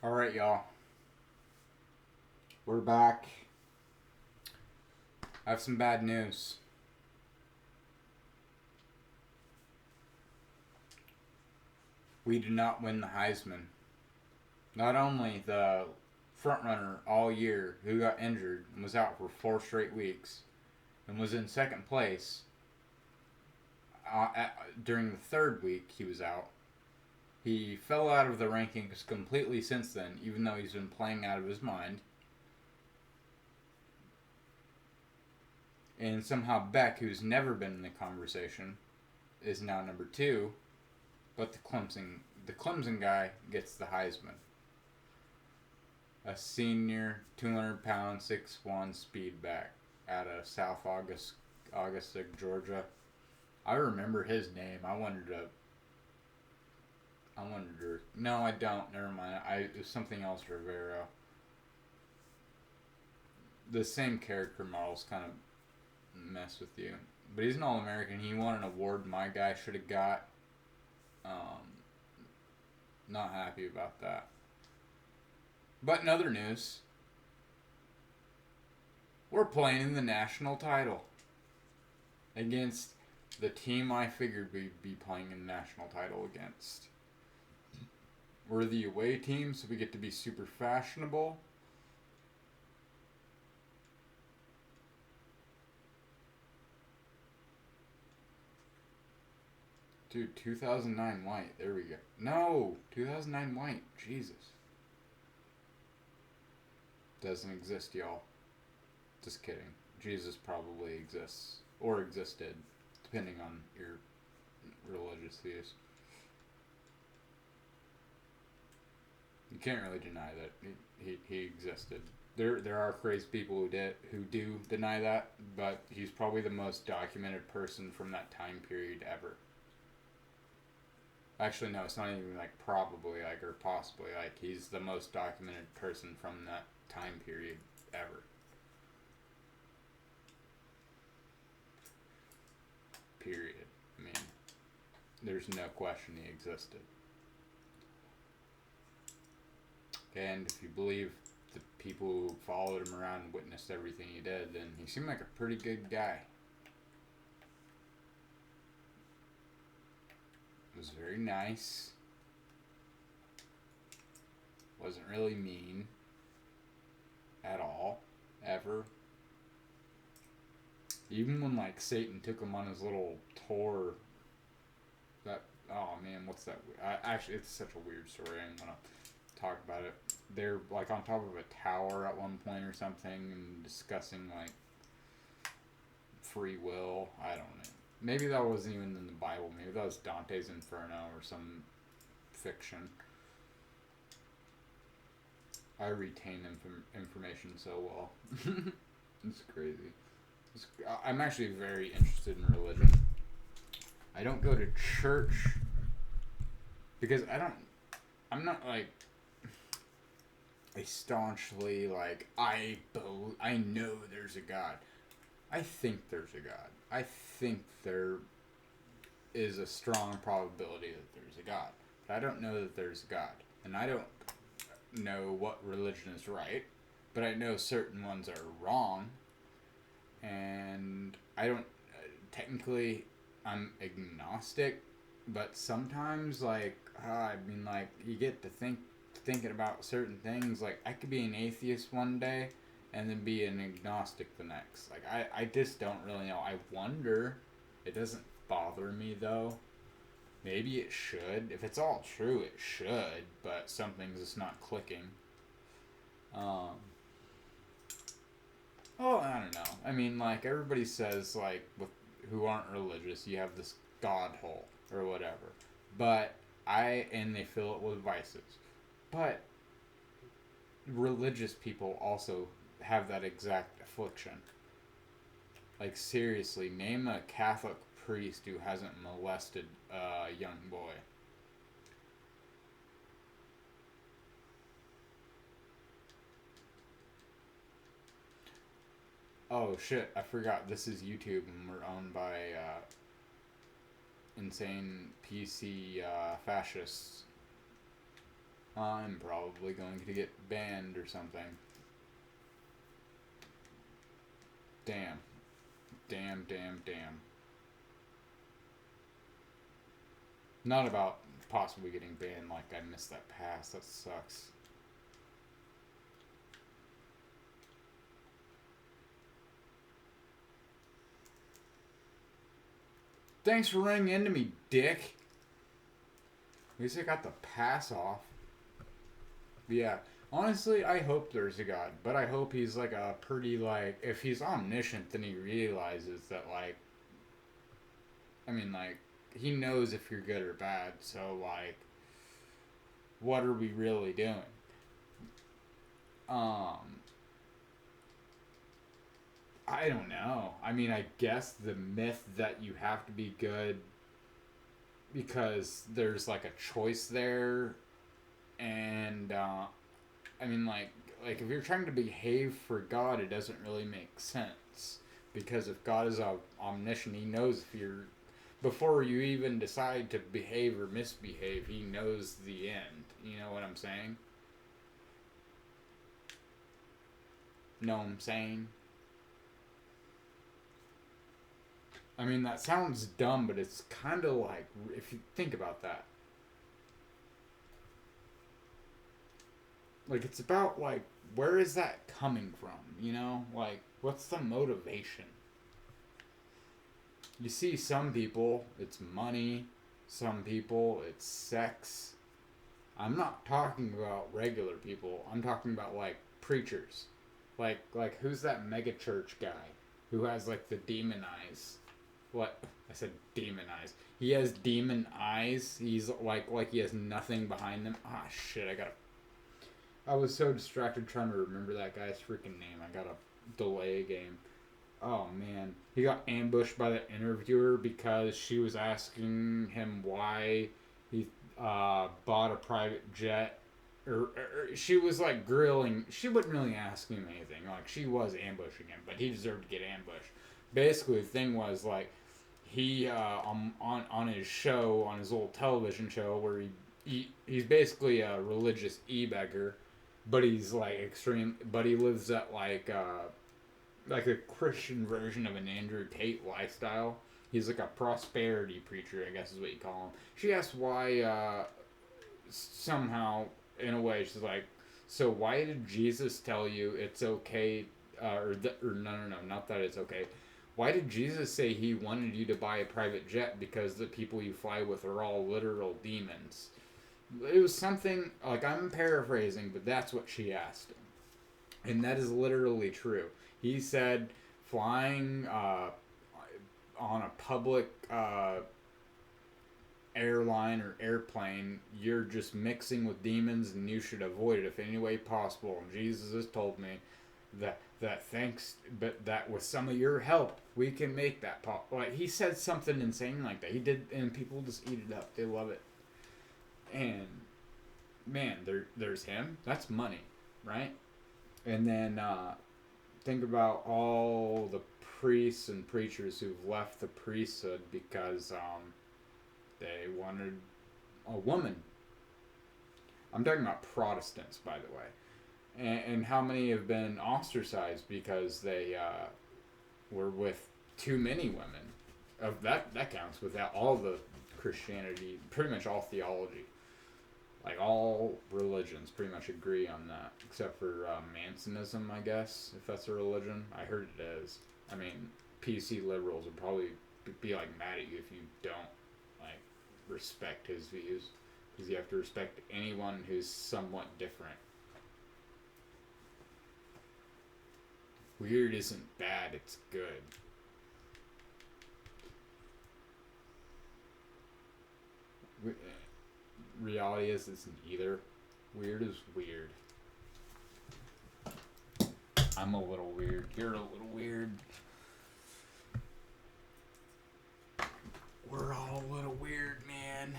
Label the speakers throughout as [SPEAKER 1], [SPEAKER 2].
[SPEAKER 1] Alright, y'all. We're back. I have some bad news. We did not win the Heisman. Not only the frontrunner all year who got injured and was out for 4 straight weeks and was in second place during the third week he was out. He fell out of the rankings completely since then, even though he's been playing out of his mind. And somehow Beck, who's never been in the conversation, is now number 2. But the Clemson guy gets the Heisman. A senior, 200 pound, 6'1" speed back out of South Augusta, Georgia. I remember his name. No, I don't. Never mind. It was something else, Rivero. The same character models kind of mess with you. But he's an All-American. He won an award my guy should have got. Not happy about that. But in other news, we're playing in the national title against the team I figured we'd be playing in the national title against. We're the away team, so we get to be super fashionable. Dude, 2009 white. There we go. No! 2009 white. Jesus. Doesn't exist, y'all. Just kidding. Jesus probably exists. Or existed. Depending on your religious views. You can't really deny that he existed. There are crazy people who do deny that, but he's probably the most documented person from that time period ever. Actually, no, it's not even probably or possibly he's the most documented person from that time period ever. Period. I mean, there's no question he existed. And if you believe the people who followed him around and witnessed everything he did, then he seemed like a pretty good guy. Was very nice. Wasn't really mean at all, ever. Even when Satan took him on his little tour. Oh man, what's that? Actually, it's such a weird story. I don't want to talk about it. They're on top of a tower at one point or something and discussing free will. I don't know. Maybe that wasn't even in the Bible. Maybe that was Dante's Inferno or some fiction. I retain information so well. It's crazy. I'm actually very interested in religion. I don't go to church because I'm not a staunchly I know there's a God. I think there's a God. I think there is a strong probability that there's a God. But I don't know that there's a God. And I don't know what religion is right. But I know certain ones are wrong. And I don't... technically, I'm agnostic. But sometimes, you get to thinking about certain things. I could be an atheist one day and then be an agnostic the next. I just don't really know. I wonder. It doesn't bother me, though. Maybe it should. If it's all true, it should. But something's just not clicking. Oh, I don't know. I mean, everybody says, with who aren't religious, you have this God hole or whatever. And they fill it with vices. But religious people also have that exact affliction. Seriously, name a Catholic priest who hasn't molested a young boy. Oh shit, I forgot this is YouTube and we're owned by insane PC fascists. I'm probably going to get banned or something. Damn. Damn. Not about possibly getting banned, like I missed that pass. That sucks. Thanks for running into me, dick. At least I got the pass off. Yeah. Honestly, I hope there's a God, but I hope he's like a pretty, like, if he's omniscient, then he realizes that, like, I mean, like, he knows if you're good or bad, so, like, what are we really doing? I don't know. I mean, I guess the myth that you have to be good because there's, like, a choice there, and, I mean, like if you're trying to behave for God, it doesn't really make sense. Because if God is omniscient, he knows if you're, before you even decide to behave or misbehave, he knows the end. You know what I'm saying? Know what I'm saying? I mean, that sounds dumb, but it's kind of like, if you think about that. Like, it's about, like, where is that coming from? You know? Like, what's the motivation? You see some people, it's money. Some people, it's sex. I'm not talking about regular people. I'm talking about, like, preachers. Like who's that mega church guy who has, like, the demon eyes? What? I said demon eyes. He has demon eyes. He's, like he has nothing behind them. Ah, shit, I was so distracted trying to remember that guy's freaking name. I gotta delay a game. Oh man, he got ambushed by the interviewer because she was asking him why he bought a private jet, or she was like grilling. She wouldn't really ask him anything. Like she was ambushing him, but he deserved to get ambushed. Basically, the thing was like he on his show, on his old television show, where he's basically a religious e-beggar, but he's like extreme. But he lives at like a Christian version of an Andrew Tate lifestyle. He's like a prosperity preacher, I guess is what you call him. She asked why, somehow, in a way, she's like, so why did Jesus tell you it's okay, or no, not that it's okay. Why did Jesus say he wanted you to buy a private jet because the people you fly with are all literal demons? It was something, like, I'm paraphrasing, but that's what she asked him. And that is literally true. He said flying on a public airline or airplane, you're just mixing with demons and you should avoid it if any way possible. And Jesus has told me that thanks, but that with some of your help, we can make that pop. Like, he said something insane like that. He did, and people just eat it up. They love it. And, man, there's him. That's money, right? And then think about all the priests and preachers who've left the priesthood because they wanted a woman. I'm talking about Protestants, by the way. And how many have been ostracized because they were with too many women? Of that counts without all the Christianity, pretty much all theology. Like, all religions pretty much agree on that, except for Mansonism, I guess, if that's a religion. I heard it is. I mean, PC liberals would probably be, like, mad at you if you don't, like, respect his views. Because you have to respect anyone who's somewhat different. Weird isn't bad, it's good. Reality isn't either. Weird is weird. I'm a little weird. You're a little weird. We're all a little weird, man.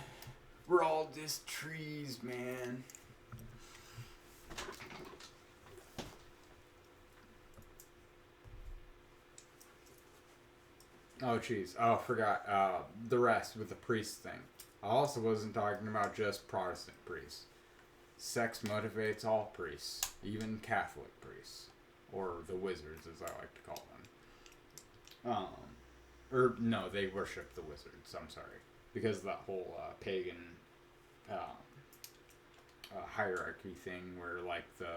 [SPEAKER 1] We're all just trees, man. Oh, jeez. Oh, I forgot. The rest with the priest thing. I also wasn't talking about just Protestant priests. Sex motivates all priests, even Catholic priests, or the wizards, as I like to call them. Or no, they worship the wizards. I'm sorry, because of that whole pagan hierarchy thing, where like the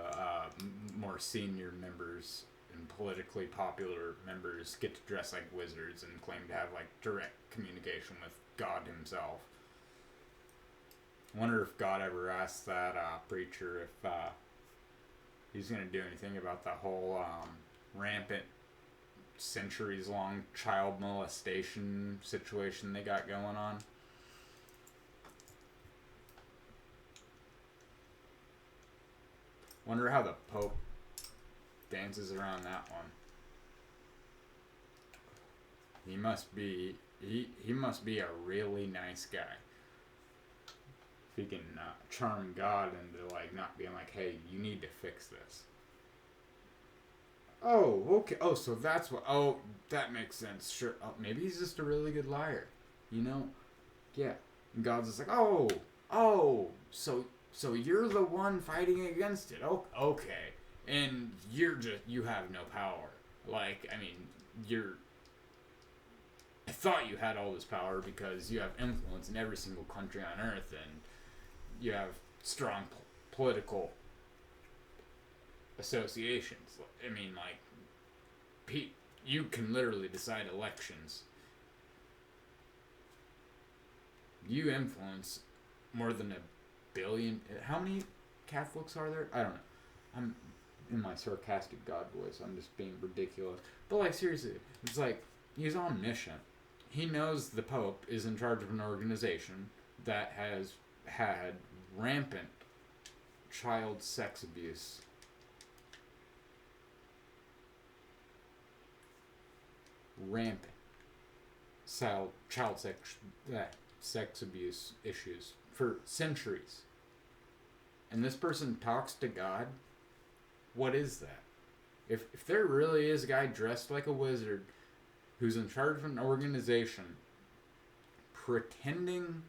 [SPEAKER 1] more senior members and politically popular members get to dress like wizards and claim to have like direct communication with God himself. I wonder if God ever asked that preacher if he's going to do anything about that whole rampant, centuries-long child molestation situation they got going on. Wonder how the Pope dances around that one. He must be a really nice guy. If he can charm God into like not being like, hey, you need to fix this. Oh, okay. Oh, so that's what. Oh, that makes sense. Sure. Oh, maybe he's just a really good liar. You know? Yeah. And God's just like, so you're the one fighting against it. Oh, okay. And you have no power. Like, I mean, I thought you had all this power because you have influence in every single country on Earth and you have strong political associations. I mean, like, you can literally decide elections. You influence more than 1 billion. How many Catholics are there? I don't know. I'm in my sarcastic God voice. I'm just being ridiculous. But like, seriously, it's like, he's omniscient. He knows the Pope is in charge of an organization that has had rampant child sex abuse. Rampant child sex abuse issues for centuries. And this person talks to God? What is that? If there really is a guy dressed like a wizard who's in charge of an organization pretending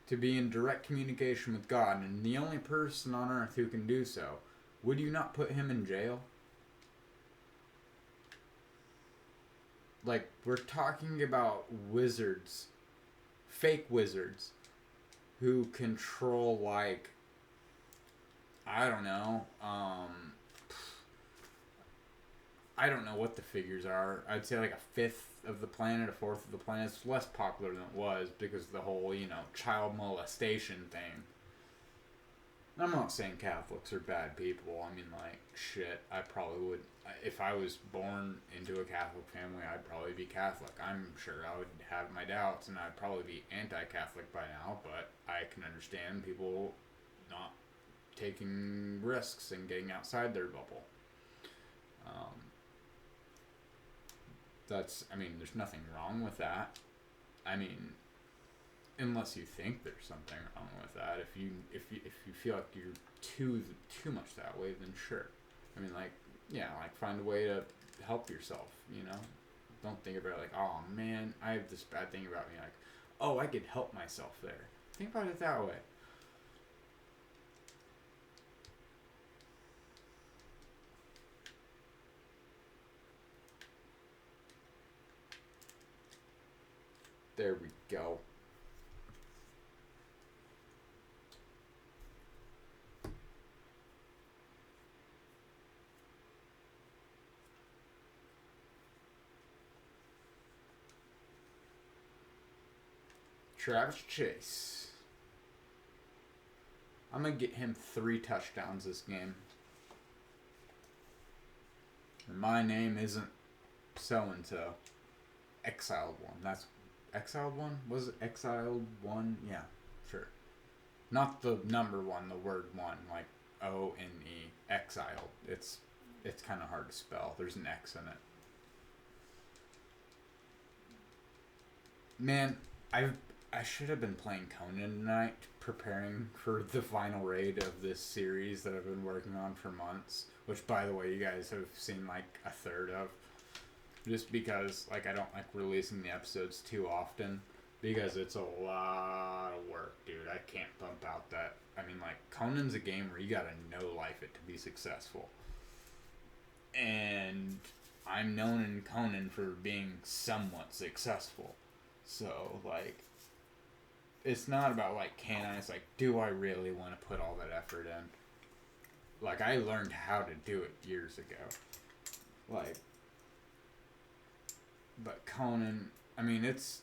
[SPEAKER 1] to be in direct communication with God, and the only person on earth who can do so, would you not put him in jail? Like, we're talking about wizards, fake wizards, who control, like, I don't know, I don't know what the figures are. I'd say like 1/5 of the planet, 1/4 of the planet. It's less popular than it was because of the whole, child molestation thing. I'm not saying Catholics are bad people. I mean, like, shit, I probably would, if I was born into a Catholic family, I'd probably be Catholic. I'm sure I would have my doubts, and I'd probably be anti-Catholic by now, but I can understand people not taking risks and getting outside their bubble. There's nothing wrong with that. I mean, unless you think there's something wrong with that. If you feel like you're too much that way, then sure. I mean, like, yeah, like, find a way to help yourself, Don't think about it like, oh man, I have this bad thing about me. Like, oh, I could help myself there. Think about it that way. There we go. Travis Chase. I'm going to get him 3 touchdowns this game. My name isn't so-and-so. Exiled one. That's Exiled one? Was it Exiled one? Yeah, sure. Not the number 1, the word 1, like O-N-E. Exiled. It's kind of hard to spell. There's an X in it. Man, I should have been playing Conan tonight, preparing for the final raid of this series that I've been working on for months. Which, by the way, you guys have seen like 1/3 of. Just because, like, I don't like releasing the episodes too often. because it's a lot of work, dude. I can't bump out that. I mean, like, Conan's a game where you gotta know life it to be successful. And I'm known in Conan for being somewhat successful. So, like, it's not about, like, can I? It's like, do I really want to put all that effort in? Like, I learned how to do it years ago. Like, but Conan, I mean, it's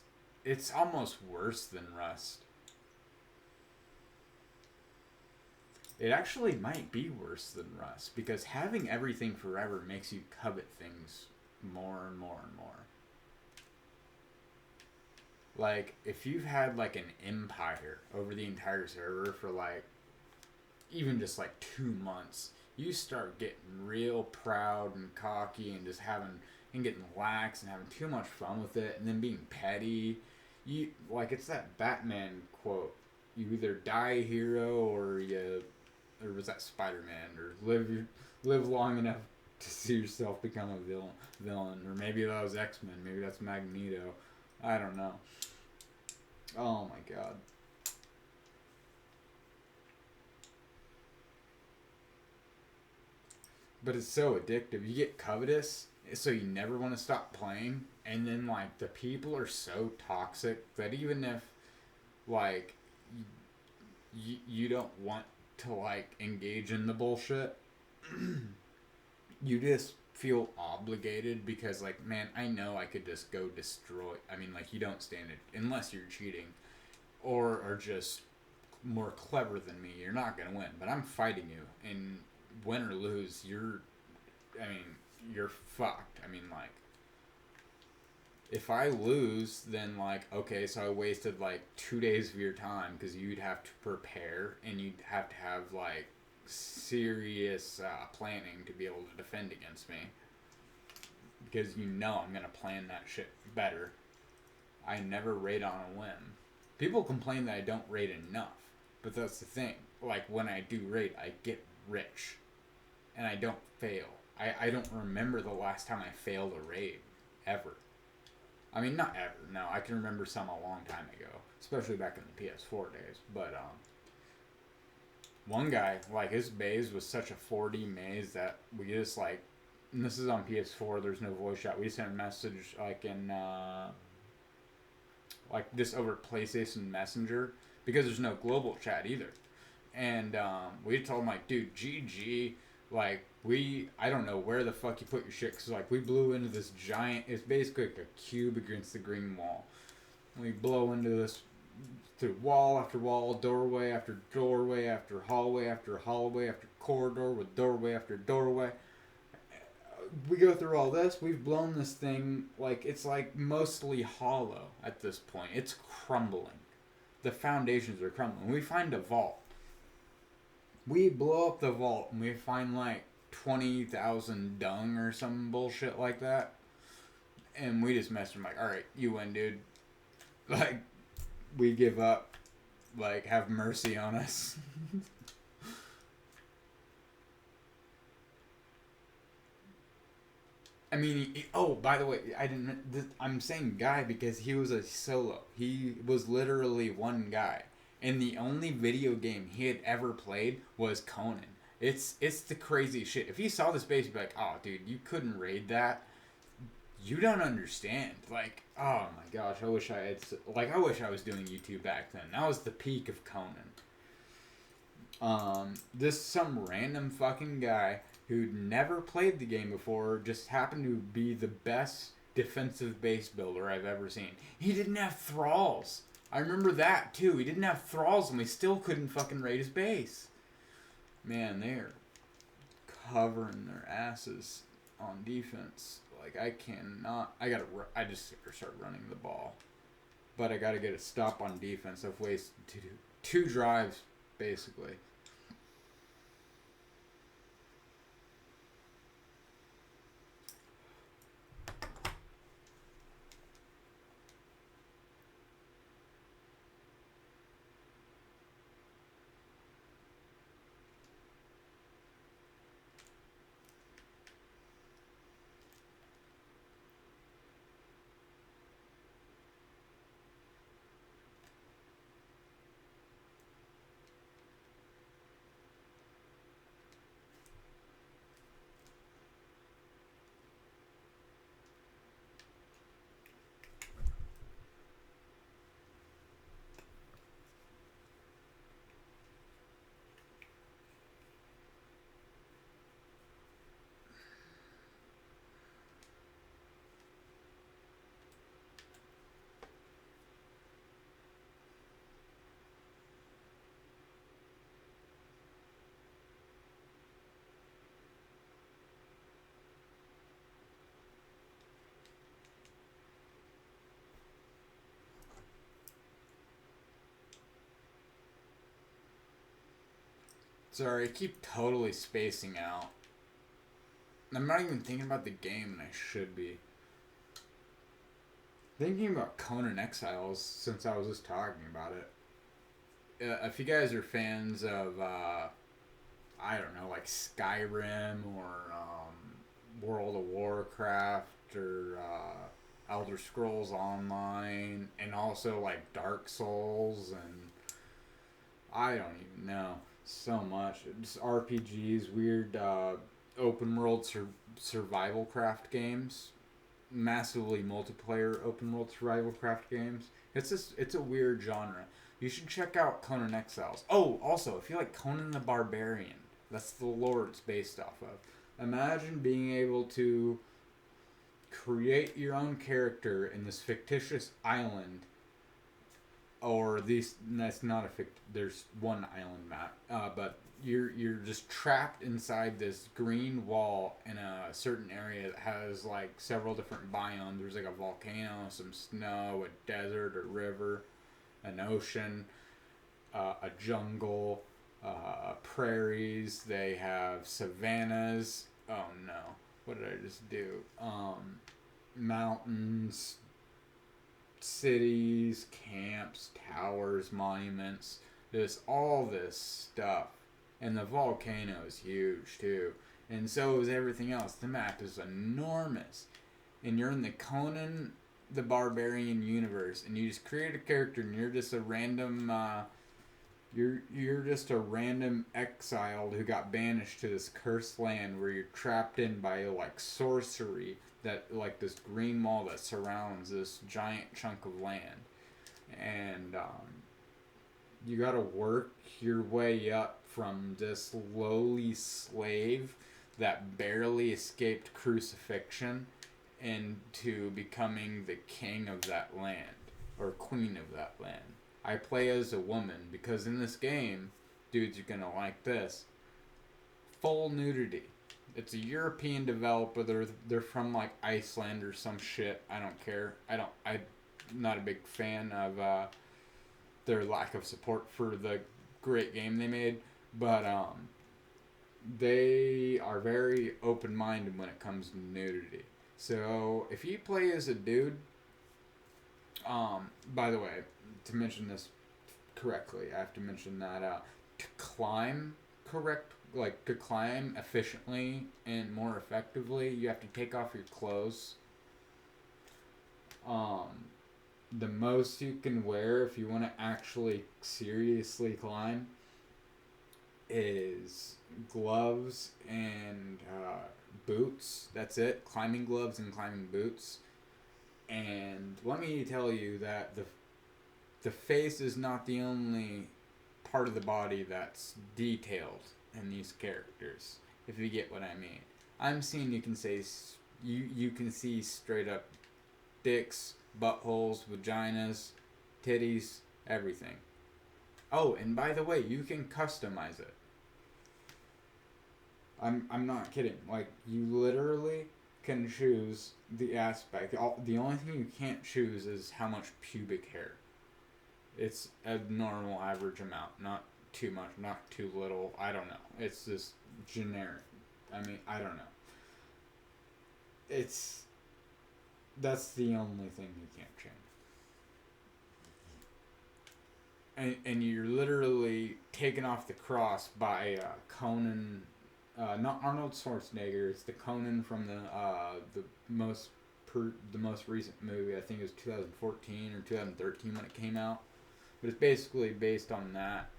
[SPEAKER 1] almost worse than Rust. It actually might be worse than Rust because having everything forever makes you covet things more and more and more. Like, if you've had like an empire over the entire server for like even just like 2 months, you start getting real proud and cocky and just having and getting lax and having too much fun with it and then being petty. You like it's that Batman quote. You either die a hero or was that Spider-Man or live long enough to see yourself become a villain, or maybe that was X-Men, maybe that's Magneto. I don't know. Oh my god. But it's so addictive. You get covetous, so you never want to stop playing, and then like the people are so toxic that even if like you don't want to like engage in the bullshit, you just feel obligated because like, man, I know I could just go destroy. I mean, like, you don't stand it unless you're cheating or are just more clever than me. You're not gonna win, but I'm fighting you, and win or lose, you're fucked. I mean, like, if I lose, then like, okay, so I wasted like 2 days of your time because you'd have to prepare and you'd have to have like serious planning to be able to defend against me, because you know I'm gonna plan that shit better. I never raid on a whim. People complain that I don't raid enough, but that's the thing. Like, when I do raid, I get rich, and I don't fail. I don't remember the last time I failed a raid, ever. I mean, not ever. No, I can remember some a long time ago, especially back in the PS4 days. But one guy, like, his maze was such a 4D maze that we just like, and this is on PS4. There's no voice chat. We sent a message like in like this over PlayStation Messenger because there's no global chat either. And we told him like, dude, GG. Like, I don't know where the fuck you put your shit, because like we blew into this giant, it's basically like a cube against the green wall. We blow into this through wall after wall, doorway after doorway after hallway after hallway after corridor with doorway after doorway. We go through all this. We've blown this thing, like, it's like mostly hollow at this point. It's crumbling. The foundations are crumbling. We find a vault. We blow up the vault and we find like 20,000 dung or some bullshit like that. And we just messed with him like, alright, you win, dude. Like, we give up. Like, have mercy on us. I mean, oh, by the way, I'm saying guy because he was a solo. He was literally one guy. And the only video game he had ever played was Conan. It's the crazy shit. If you saw this base, you'd be like, oh, dude, you couldn't raid that. You don't understand. Like, oh my gosh, I wish I was doing YouTube back then. That was the peak of Conan. This some random fucking guy who'd never played the game before just happened to be the best defensive base builder I've ever seen. He didn't have thralls. I remember that too. He didn't have thralls and we still couldn't fucking raid his base. Man, they're covering their asses on defense. Like, I just start running the ball. But I gotta get a stop on defense. I've wasted two drives, basically. Sorry, I keep totally spacing out. I'm not even thinking about the game, and I should be. Thinking about Conan Exiles since I was just talking about it. If you guys are fans of, I don't know, like Skyrim or World of Warcraft or Elder Scrolls Online, and also like Dark Souls, and I don't even know, so much. Just RPGs, weird open world survival craft games, massively multiplayer open world survival craft games. It's a weird genre. You should check out Conan Exiles. Oh, also, if you like Conan the Barbarian, that's the lore it's based off of. Imagine being able to create your own character in this fictitious island, or these. That's not a there's one island map, but you're just trapped inside this green wall in a certain area that has like several different biomes. There's like a volcano, some snow, a desert, a river, an ocean, a jungle, prairies. They have savannas. Oh no, what did I just do? Mountains, cities, camps, towers, monuments. There's all this stuff. And the volcano is huge too. And so is everything else. The map is enormous. And you're in the Conan the Barbarian universe, and you just create a character, and you're just a random you're just a random exiled who got banished to this cursed land where you're trapped in by like sorcery, that like this green wall that surrounds this giant chunk of land. And you gotta work your way up from this lowly slave that barely escaped crucifixion into becoming the king of that land, or queen of that land. I play as a woman because in this game, dudes, you're gonna like this, full nudity. It's a European developer. They're from like Iceland or some shit. I don't care. I'm not a big fan of their lack of support for the great game they made, but they are very open-minded when it comes to nudity. So if you play as a dude, by the way, to mention this correctly, I have to mention that to climb to climb efficiently and more effectively, you have to take off your clothes. The most you can wear if you want to actually seriously climb is gloves and boots. That's it. Climbing gloves and climbing boots. And let me tell you that the face is not the only part of the body that's detailed in these characters, if you get what I mean. I'm seeing you can see straight up dicks, buttholes, vaginas, titties, everything. Oh, and by the way, you can customize it. I'm not kidding. Like, you literally can choose the aspect. The only thing you can't choose is how much pubic hair. It's a normal average amount, not too much, not too little. I don't know. It's just generic. I mean, I don't know. That's the only thing you can't change. And you're literally taken off the cross by Conan, not Arnold Schwarzenegger. It's the Conan from the most recent movie. I think it was 2014 or 2013 when it came out. But it's basically based on that.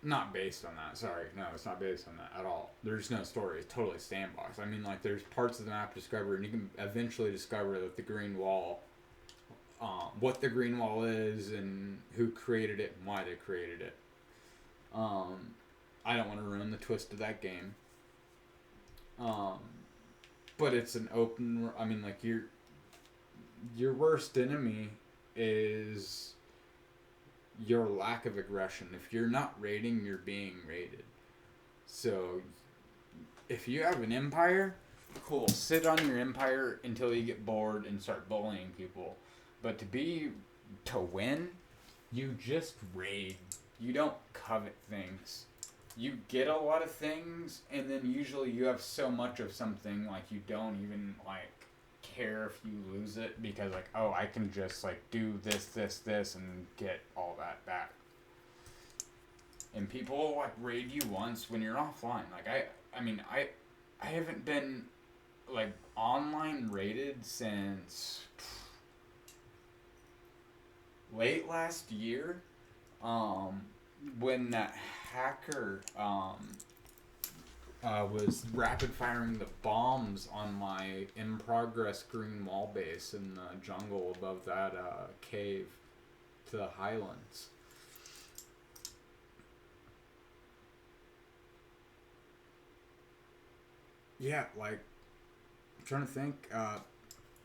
[SPEAKER 1] Not based on that, sorry. No, it's not based on that at all. There's no story. It's totally sandbox. I mean, like, there's parts of the map to discover, and you can eventually discover that the Green Wall, what the Green Wall is, and who created it, and why they created it. I don't want to ruin the twist of that game. But it's an open, I mean, like, your worst enemy is your lack of aggression. If you're not raiding, you're being raided. So if you have an empire, cool, sit on your empire until you get bored and start bullying people. But to win, you just raid you don't covet things. You get a lot of things, and then usually you have so much of something, like, you don't even, like, care if you lose it, because, like, oh, I can just, like, do this, and get all that back. And people will, like, raid you once when you're offline. Like, I haven't been, like, online raided since late last year, when that hacker, was rapid firing the bombs on my in progress green wall base in the jungle above that, cave to the highlands. Yeah, like, I'm trying to think,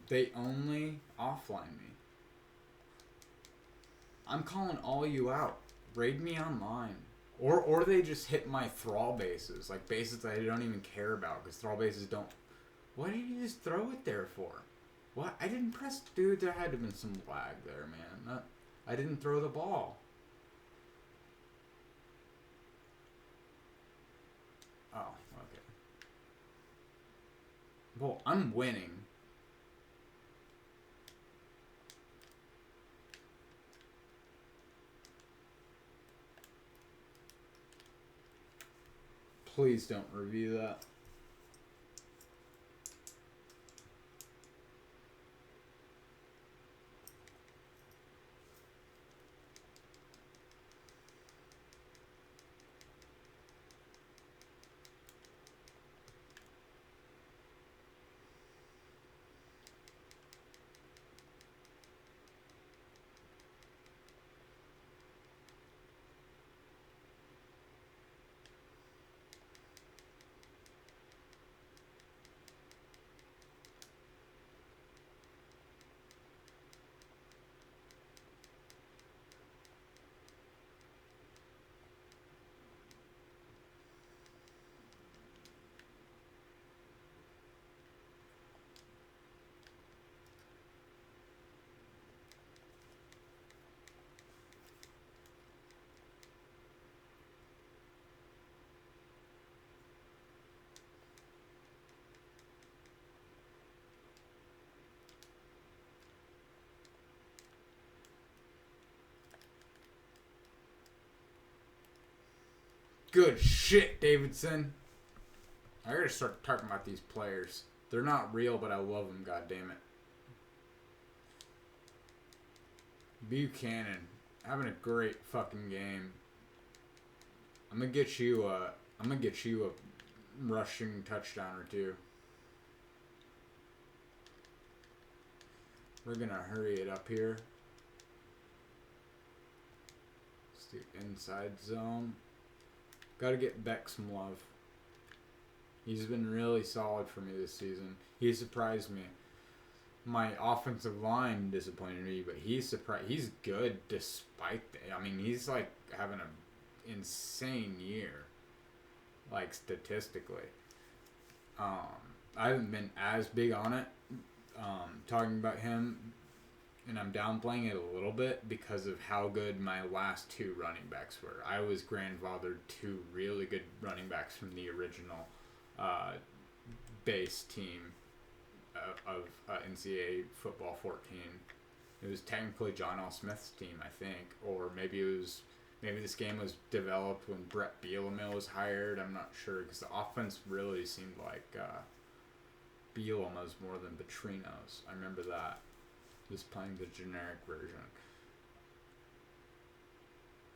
[SPEAKER 1] they only offline me. I'm calling all you out. Raid me online. Or they just hit my thrall bases. Like, bases that I don't even care about. Because thrall bases don't... What did you just throw it there for? What? I didn't press... Dude, there had to have been some lag there, man. I didn't throw the ball. Oh, okay. Well, I'm winning. Please don't review that. Good shit, Davidson. I gotta start talking about these players. They're not real, but I love them, goddammit. Buchanan, having a great fucking game. I'm gonna get you a rushing touchdown or two. We're gonna hurry it up here. Let's do inside zone. Gotta get Beck some love. He's been really solid for me this season. He surprised me. My offensive line disappointed me, but he's good despite that. I mean, he's like having an insane year, like statistically. I haven't been as big on it, talking about him, and I'm downplaying it a little bit because of how good my last two running backs were. I was grandfathered two really good running backs from the original base team of Ncaa football 14. It was technically John L. Smith's team, I think, or maybe this game was developed when Brett Bielema was hired. I'm not sure, because the offense really seemed like Bielema's more than Petrino's. I remember that. Just playing the generic version.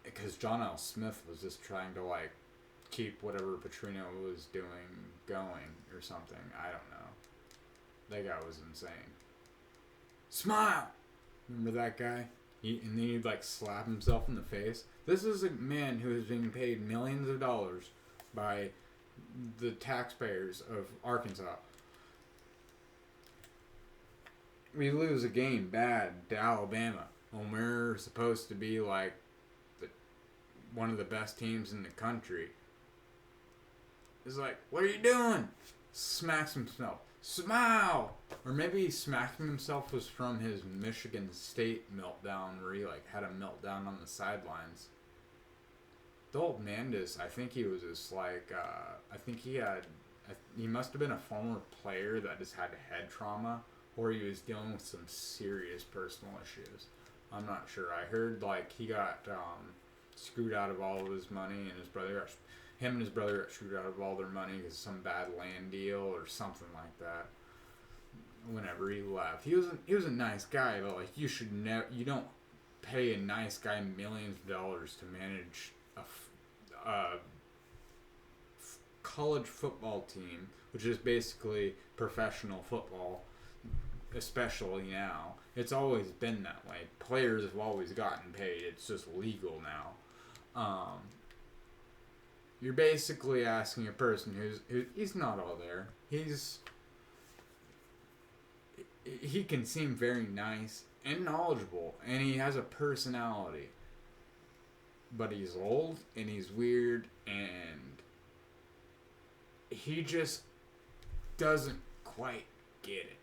[SPEAKER 1] Because John L. Smith was just trying to, like, keep whatever Petrino was doing going or something. I don't know. That guy was insane. Smile! Remember that guy? And then he'd, like, slap himself in the face. This is a man who is being paid millions of dollars by the taxpayers of Arkansas. We lose a game bad to Alabama when we're supposed to be like one of the best teams in the country. It's like, what are you doing? Smacks himself. Smile! Or maybe smacking himself was from his Michigan State meltdown where he like had a meltdown on the sidelines. The old man is, I think he was just like, I think he must have been a former player that just had head trauma, or he was dealing with some serious personal issues. I'm not sure. I heard like he got screwed out of all of his money, and him and his brother got screwed out of all their money because of some bad land deal or something like that. Whenever he left, he was a nice guy, but like you don't pay a nice guy millions of dollars to manage a college football team, which is basically professional football, especially now. It's always been that way. Players have always gotten paid. It's just legal now. You're basically asking a person he's not all there. He can seem very nice and knowledgeable, and he has a personality. But he's old, and he's weird, and he just doesn't quite get it.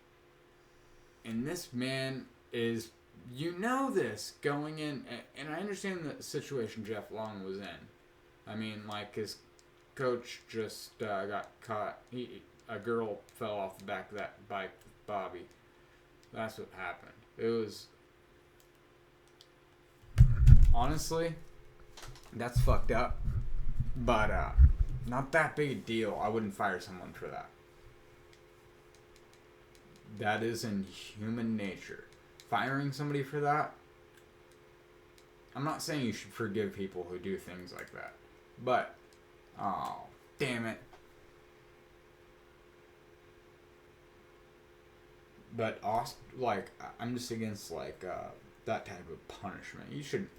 [SPEAKER 1] And this man is, this going in, and I understand the situation Jeff Long was in. I mean, like, his coach just got caught. A girl fell off the back of that bike with Bobby. That's what happened. It was, honestly, that's fucked up. But, not that big a deal. I wouldn't fire someone for that. That is in human nature. Firing somebody for that, I'm not saying you should forgive people who do things like that. But, oh, damn it. But, I'm just against, that type of punishment. You shouldn't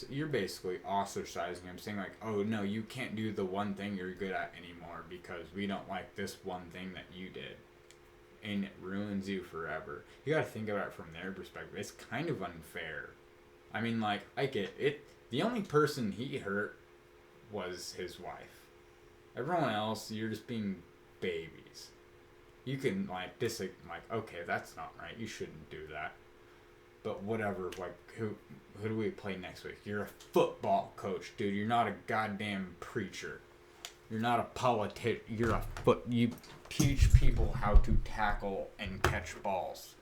[SPEAKER 1] you're basically ostracizing him, saying, like, oh, no, you can't do the one thing you're good at anymore because we don't like this one thing that you did. And it ruins you forever. You gotta think about it from their perspective. It's kind of unfair. I mean, like, I get it. The only person he hurt was his wife. Everyone else, you're just being babies. You can, okay, that's not right. You shouldn't do that. But whatever, who do we play next week? You're a football coach, dude. You're not a goddamn preacher. You're not a politician. You teach people how to tackle and catch balls.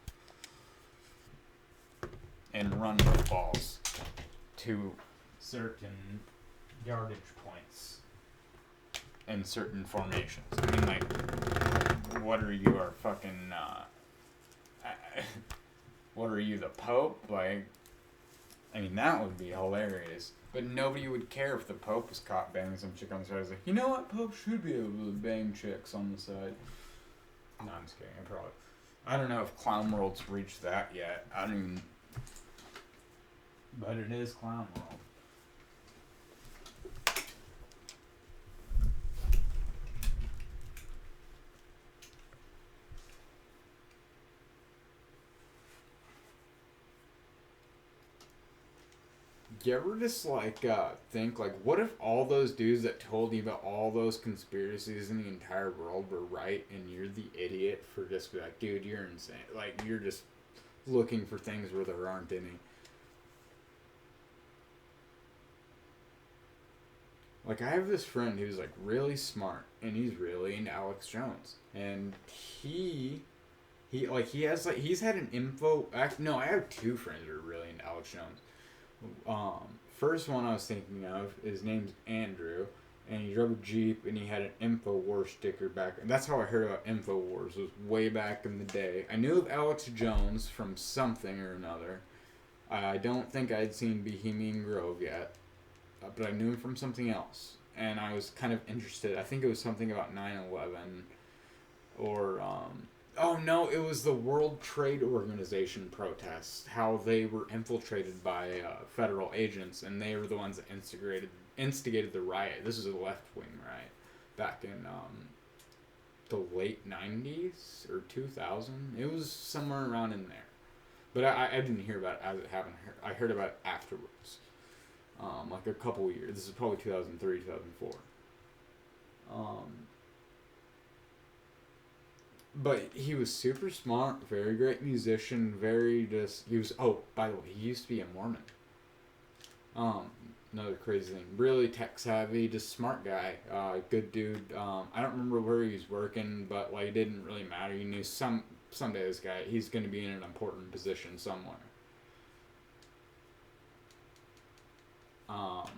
[SPEAKER 1] And run with balls to certain yardage points in certain formations. I mean, what are you, our fucking, what are you, the Pope? That would be hilarious. But nobody would care if the Pope was caught banging some chick on the side. It's like, you know what? Pope should be able to bang chicks on the side. No, I'm just kidding. I don't know if Clown World's reached that yet. But it is Clown World. You ever just think what if all those dudes that told you about all those conspiracies in the entire world were right, and you're the idiot for just be like, dude, you're insane. You're just looking for things where there aren't any. I have this friend who's really smart, and he's really into Alex Jones, and he's had an info. No, I have two friends who are really into Alex Jones. First one I was thinking of, his name's Andrew, and he drove a Jeep, and he had an InfoWars sticker back. And that's how I heard about InfoWars, was way back in the day. I knew of Alex Jones from something or another. I don't think I'd seen Bohemian Grove yet, but I knew him from something else. And I was kind of interested. I think it was something about 9/11, or, oh no, it was the World Trade Organization protests, how they were infiltrated by federal agents, and they were the ones that instigated the riot. This is a left-wing riot back in the late 90s or 2000. It was somewhere around in there. But I didn't hear about it as it happened. I heard about it afterwards. A couple years. This is probably 2003, 2004. But he was super smart, very great musician, by the way, he used to be a Mormon. Another crazy thing. Really tech savvy, just smart guy. Good dude. I don't remember where he was working, but like it didn't really matter. You knew someday this guy, he's going to be in an important position somewhere. Um,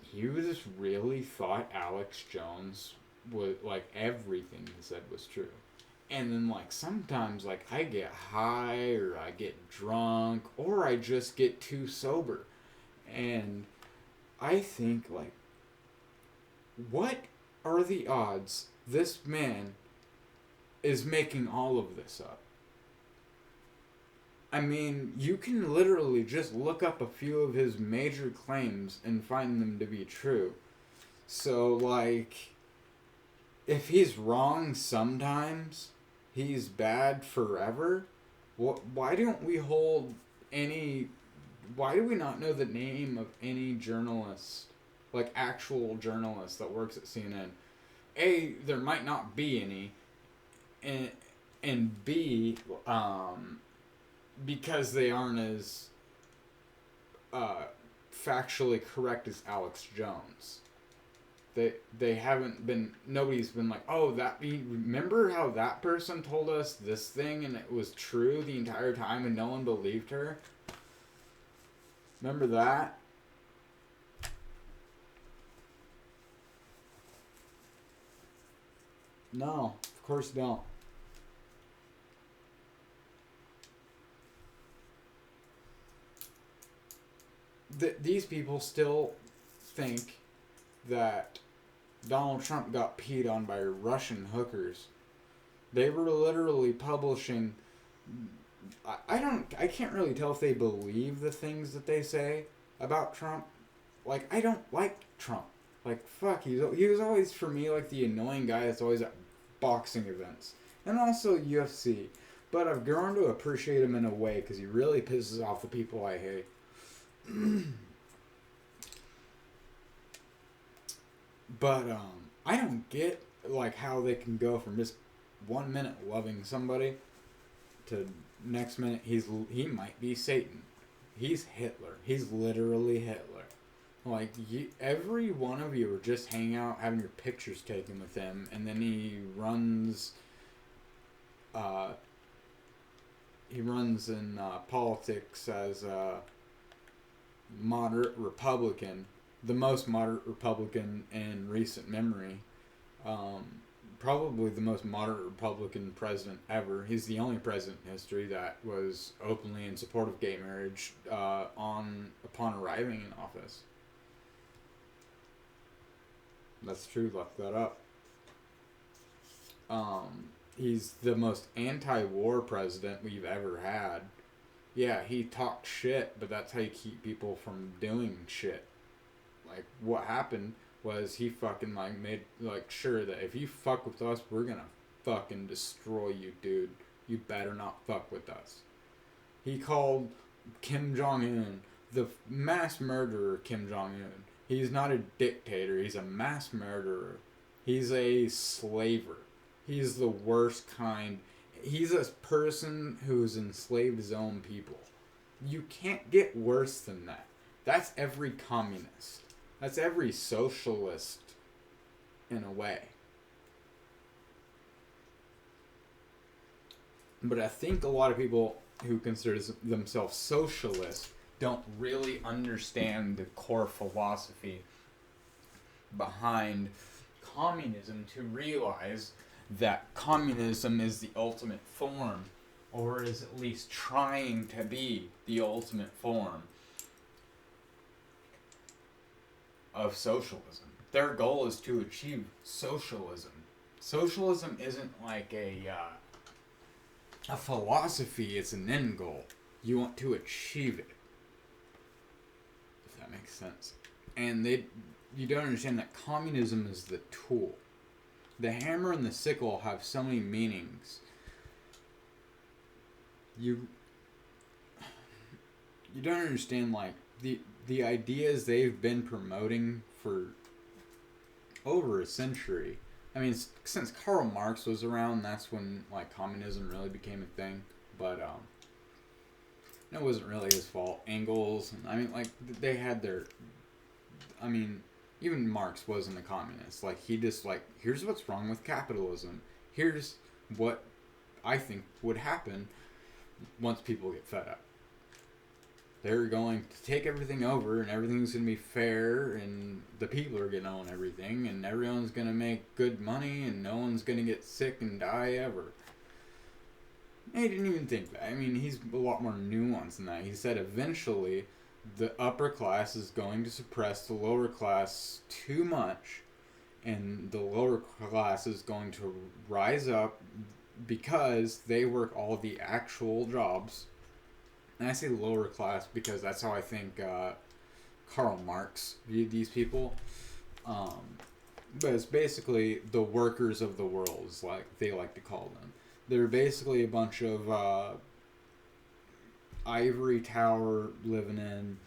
[SPEAKER 1] he was just really thought Alex Jones was like everything he said was true. And then like sometimes like I get high or I get drunk or I just get too sober. And I think like what are the odds this man is making all of this up? I mean, you can literally just look up a few of his major claims and find them to be true. So, like, if he's wrong sometimes, he's bad forever. Why don't we hold any... Why do we not know the name of any journalist, like actual journalist that works at CNN? A, there might not be any, and B, because they aren't as factually correct as Alex Jones. They haven't been, nobody's been like, oh, remember how that person told us this thing and it was true the entire time and no one believed her? Remember that? No, of course don't. These people still think that Donald Trump got peed on by Russian hookers. They were literally publishing... I can't really tell if they believe the things that they say about Trump. Like, I don't like Trump. Like, fuck, he was always, for me, like, the annoying guy that's always at boxing events. And also UFC. But I've grown to appreciate him in a way, because he really pisses off the people I hate. But, I don't get, like, how they can go from just 1 minute loving somebody to next minute he might be Satan. He's Hitler. He's literally Hitler. Like, every one of you are just hanging out, having your pictures taken with him, and then he runs in politics as a moderate Republican, the most moderate Republican in recent memory. Probably the most moderate Republican president ever. He's the only president in history that was openly in support of gay marriage upon arriving in office. That's true. Look that up. He's the most anti-war president we've ever had. Yeah, he talked shit, but that's how you keep people from doing shit. Like, what happened was he fucking, like, made, like, sure that if you fuck with us, we're gonna fucking destroy you, dude. You better not fuck with us. He called Kim Jong-un the mass murderer Kim Jong-un. He's not a dictator. He's a mass murderer. He's a slaver. He's the worst kind. He's a person who's enslaved his own people. You can't get worse than that. That's every communist. That's every socialist, in a way. But I think a lot of people who consider themselves socialists don't really understand the core philosophy behind communism to realize that communism is the ultimate form, or is at least trying to be the ultimate form of socialism. Their goal is to achieve socialism. Socialism isn't like a philosophy, it's an end goal. You want to achieve it. If that makes sense. And you don't understand that communism is the tool. The hammer and the sickle have so many meanings. You don't understand, like, the ideas they've been promoting for over a century. I mean, since Karl Marx was around, that's when, like, communism really became a thing. But It wasn't really his fault. Engels, I mean, like, they had their, I mean, even Marx wasn't a communist. Like, he just, like, here's what's wrong with capitalism. Here's what I think would happen once people get fed up. They're going to take everything over, and everything's going to be fair, and the people are going to own everything, and everyone's going to make good money, and no one's going to get sick and die ever. He didn't even think that. I mean, he's a lot more nuanced than that. He said eventually the upper class is going to suppress the lower class too much, and the lower class is going to rise up because they work all the actual jobs. And I say lower class because that's how I think Karl Marx viewed these people. But it's basically the workers of the world, is like they like to call them. They're basically a bunch of ivory tower living in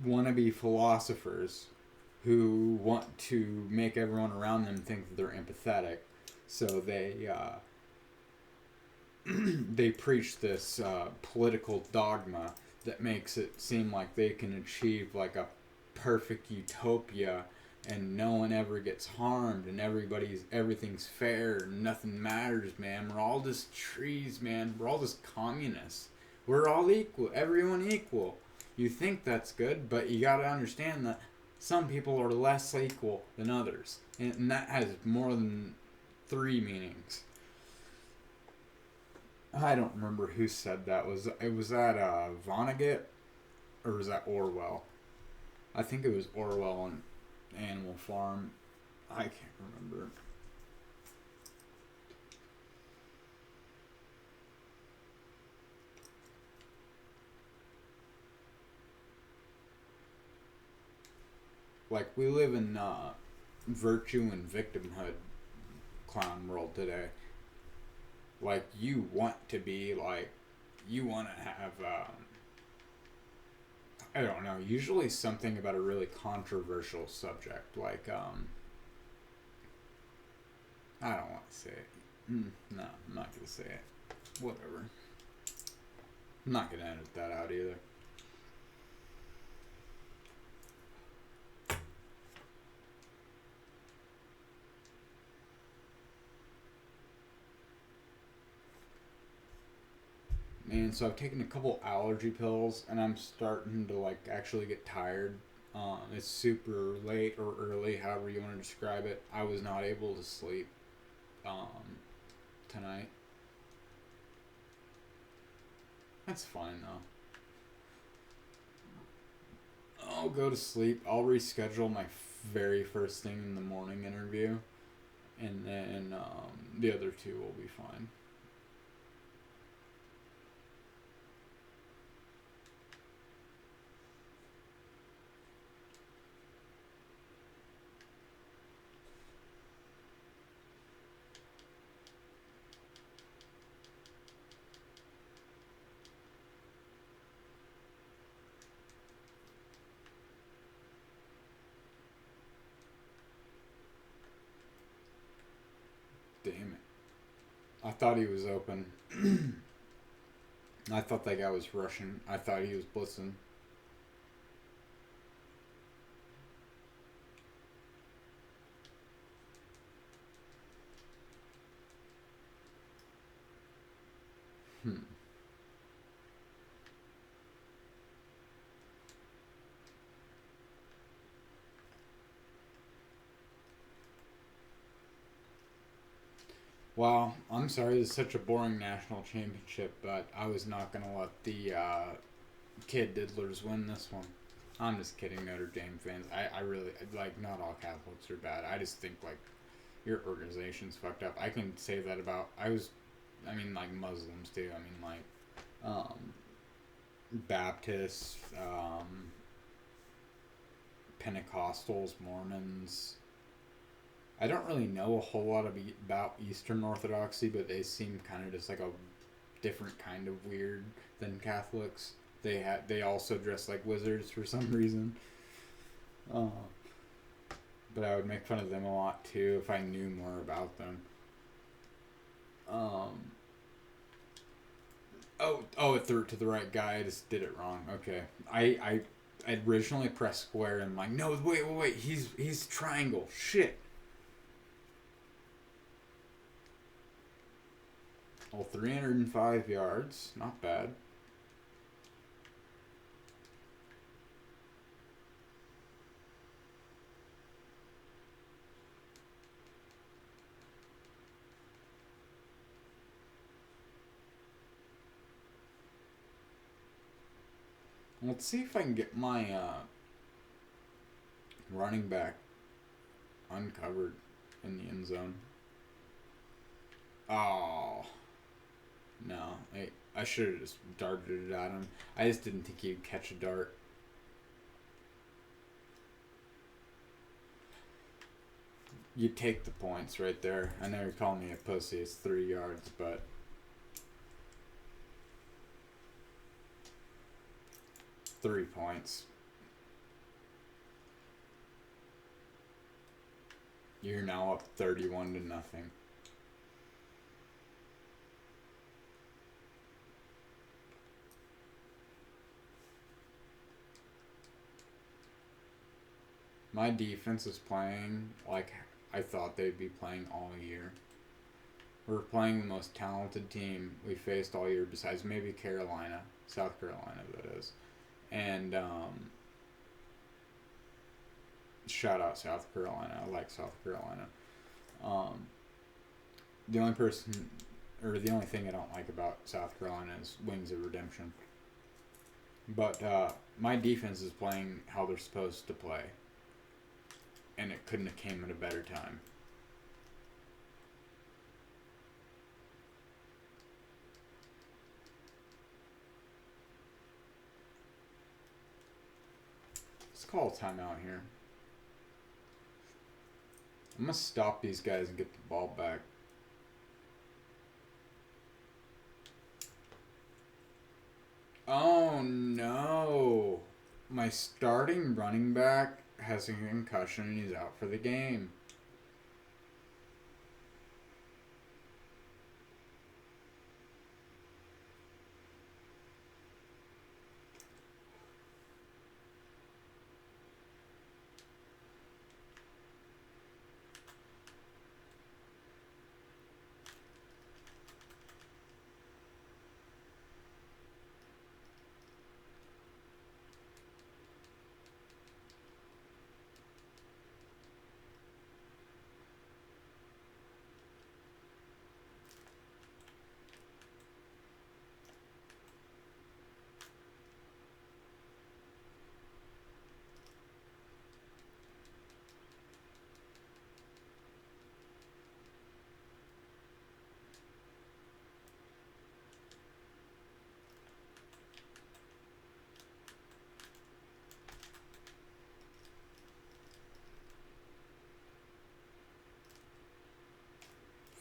[SPEAKER 1] wannabe philosophers who want to make everyone around them think that they're empathetic. So they preach this political dogma that makes it seem like they can achieve like a perfect utopia, and no one ever gets harmed, and everything's fair, and nothing matters, man. We're all just trees, man. We're all just communists. We're all equal. Everyone equal. You think that's good, but you gotta understand that some people are less equal than others, and that has more than 3 meanings. I don't remember who said that. Was that Vonnegut, or was that Orwell? I think it was Orwell on Animal Farm. I can't remember. Like, we live in virtue and victimhood clown world today. Like, you want to be, like, you want to have, I don't know, usually something about a really controversial subject. Like, I don't want to say it. No, I'm not going to say it. Whatever. I'm not going to edit that out either. And so I've taken a couple allergy pills, and I'm starting to, like, actually get tired. It's super late or early, however you want to describe it. I was not able to sleep tonight. That's fine, though. I'll go to sleep. I'll reschedule my very first thing in the morning interview, and then the other 2 will be fine. Damn it. I thought he was open. I thought that guy was Russian. I thought he was blitzing. Well, I'm sorry, this is such a boring national championship, but I was not going to let the kid diddlers win this one. I'm just kidding, Notre Dame fans. I really, like, not all Catholics are bad. I just think, like, your organization's fucked up. I can say that about, like, Muslims, too. I mean, like, Baptists, Pentecostals, Mormons. I don't really know a whole lot about Eastern Orthodoxy, but they seem kind of just like a different kind of weird than Catholics. They also dress like wizards for some reason. But I would make fun of them a lot too if I knew more about them. Oh, it threw it to the right guy. I just did it wrong. Okay. I originally pressed square and I'm like, no, wait. He's triangle. Shit. Well, 305 yards. Not bad. Let's see if I can get my running back uncovered in the end zone. Oh. No. I should have just darted it at him. I just didn't think he'd catch a dart. You take the points right there. I know you're calling me a pussy. It's 3 yards, but... Three points. You're now up 31-0. My defense is playing like I thought they'd be playing all year. We're playing the most talented team we faced all year, besides maybe Carolina, South Carolina, that is. And shout out South Carolina. I like South Carolina. The only thing I don't like about South Carolina is Wings of Redemption. But my defense is playing how they're supposed to play. And it couldn't have came at a better time. Let's call a timeout here. I'm going to stop these guys and get the ball back. Oh no. My starting running back has a concussion and he's out for the game.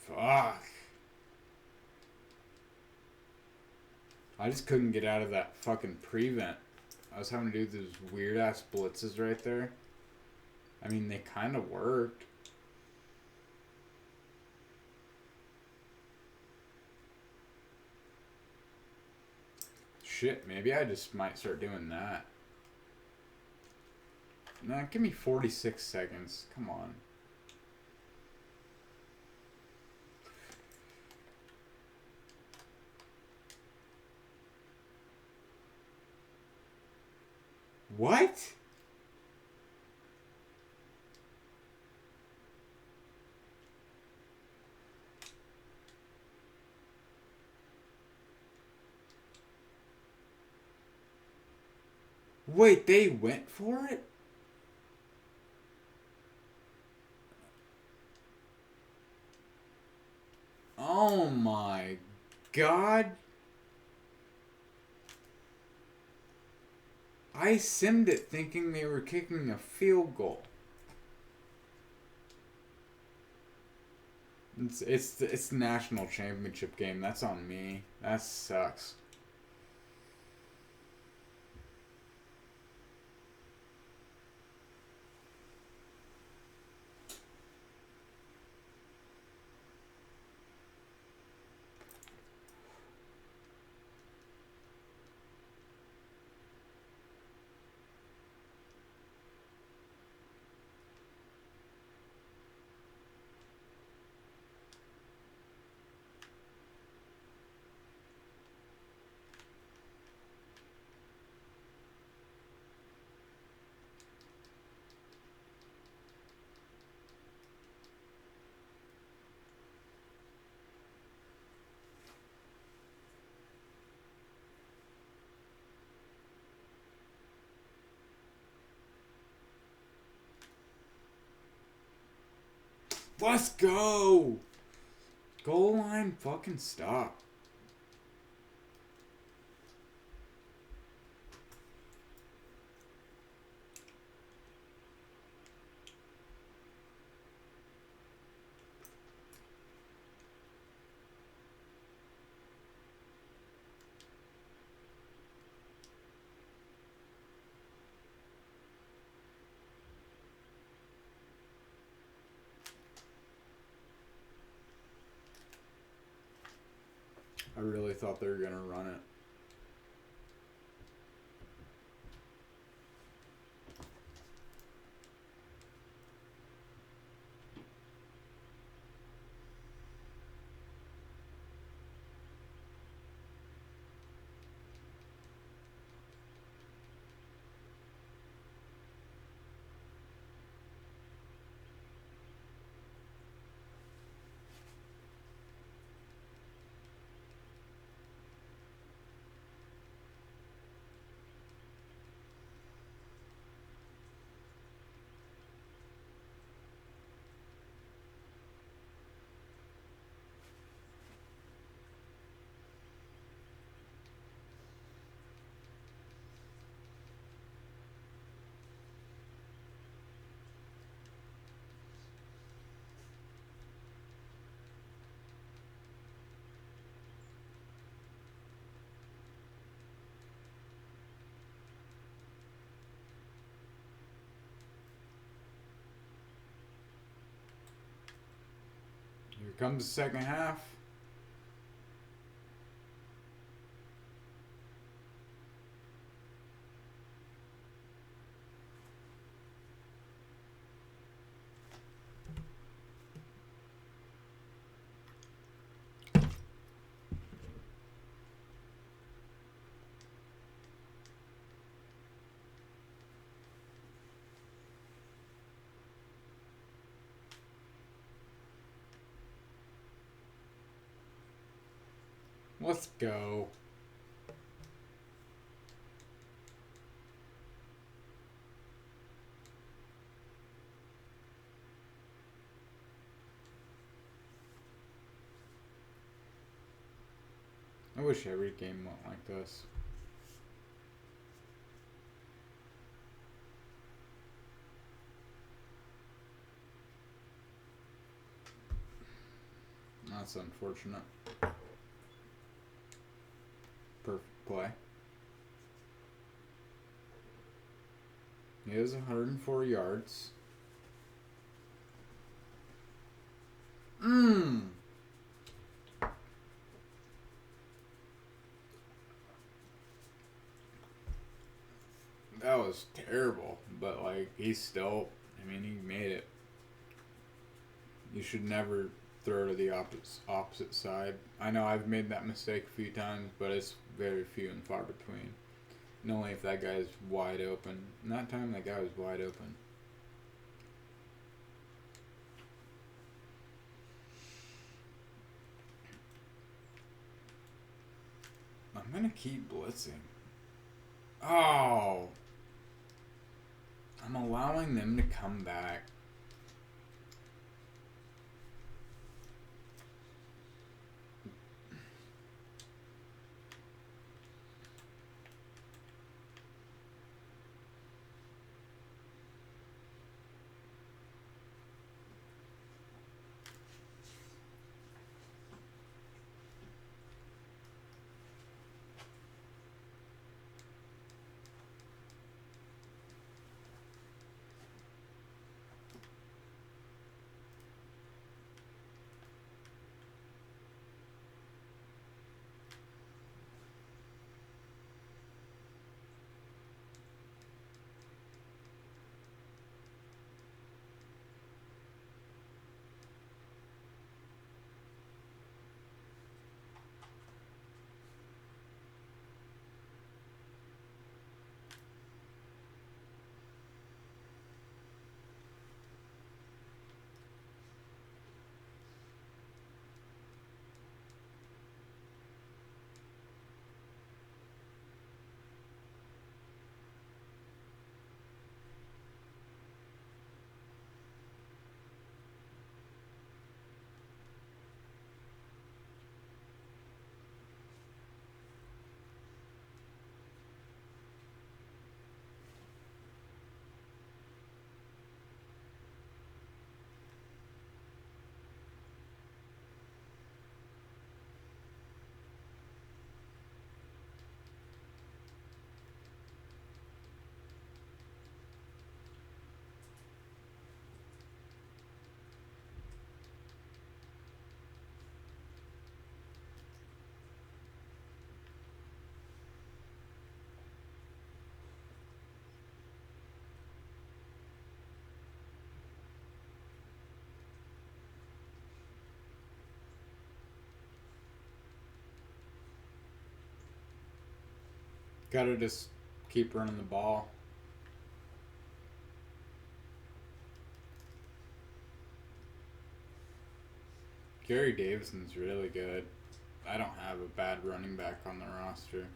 [SPEAKER 1] Fuck. I just couldn't get out of that fucking prevent. I was having to do those weird ass blitzes right there. I mean, they kind of worked. Shit, maybe I just might start doing that. Nah, give me 46 seconds. Come on. What? Wait, they went for it? Oh my god. I simmed it thinking they were kicking a field goal. It's the national championship game. That's on me. That sucks. Let's go! Goal line fucking stop. I really thought they were gonna run it. Here comes the second half. Let's go. I wish every game went like this. That's unfortunate. Perfect play. He has 104 yards. That was terrible, but like he's still, I mean, he made it. You should never throw to the opposite side. I know I've made that mistake a few times, but it's very few and far between. And only if that guy's wide open. And that time, that guy was wide open. I'm gonna keep blitzing. Oh! I'm allowing them to come back. Gotta just keep running the ball. Gary Davison's really good. I don't have a bad running back on the roster.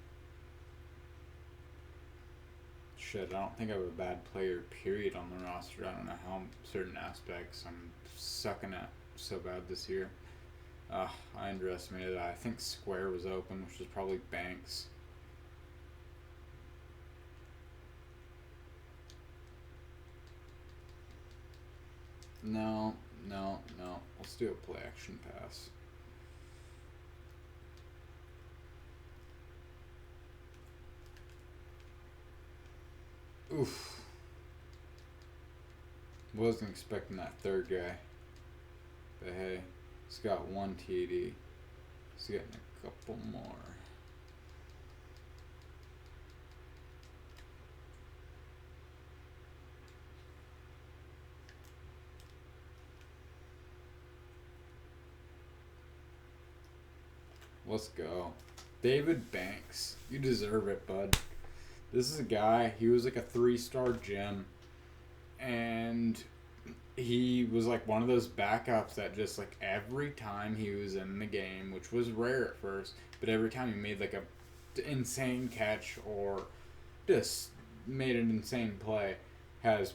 [SPEAKER 1] Shit, I don't think I have a bad player, period, on the roster. I don't know how certain aspects I'm sucking at so bad this year. I underestimated that. I think Square was open, which is probably Banks. No. Let's do a play action pass. Oof. Wasn't expecting that third guy. But hey, he's got one TD. He's getting a couple more. Let's go. David Banks. You deserve it, bud. This is a guy, he was like a 3-star gem. And he was like one of those backups that just like every time he was in the game, which was rare at first, but every time he made like a insane catch or just made an insane play, has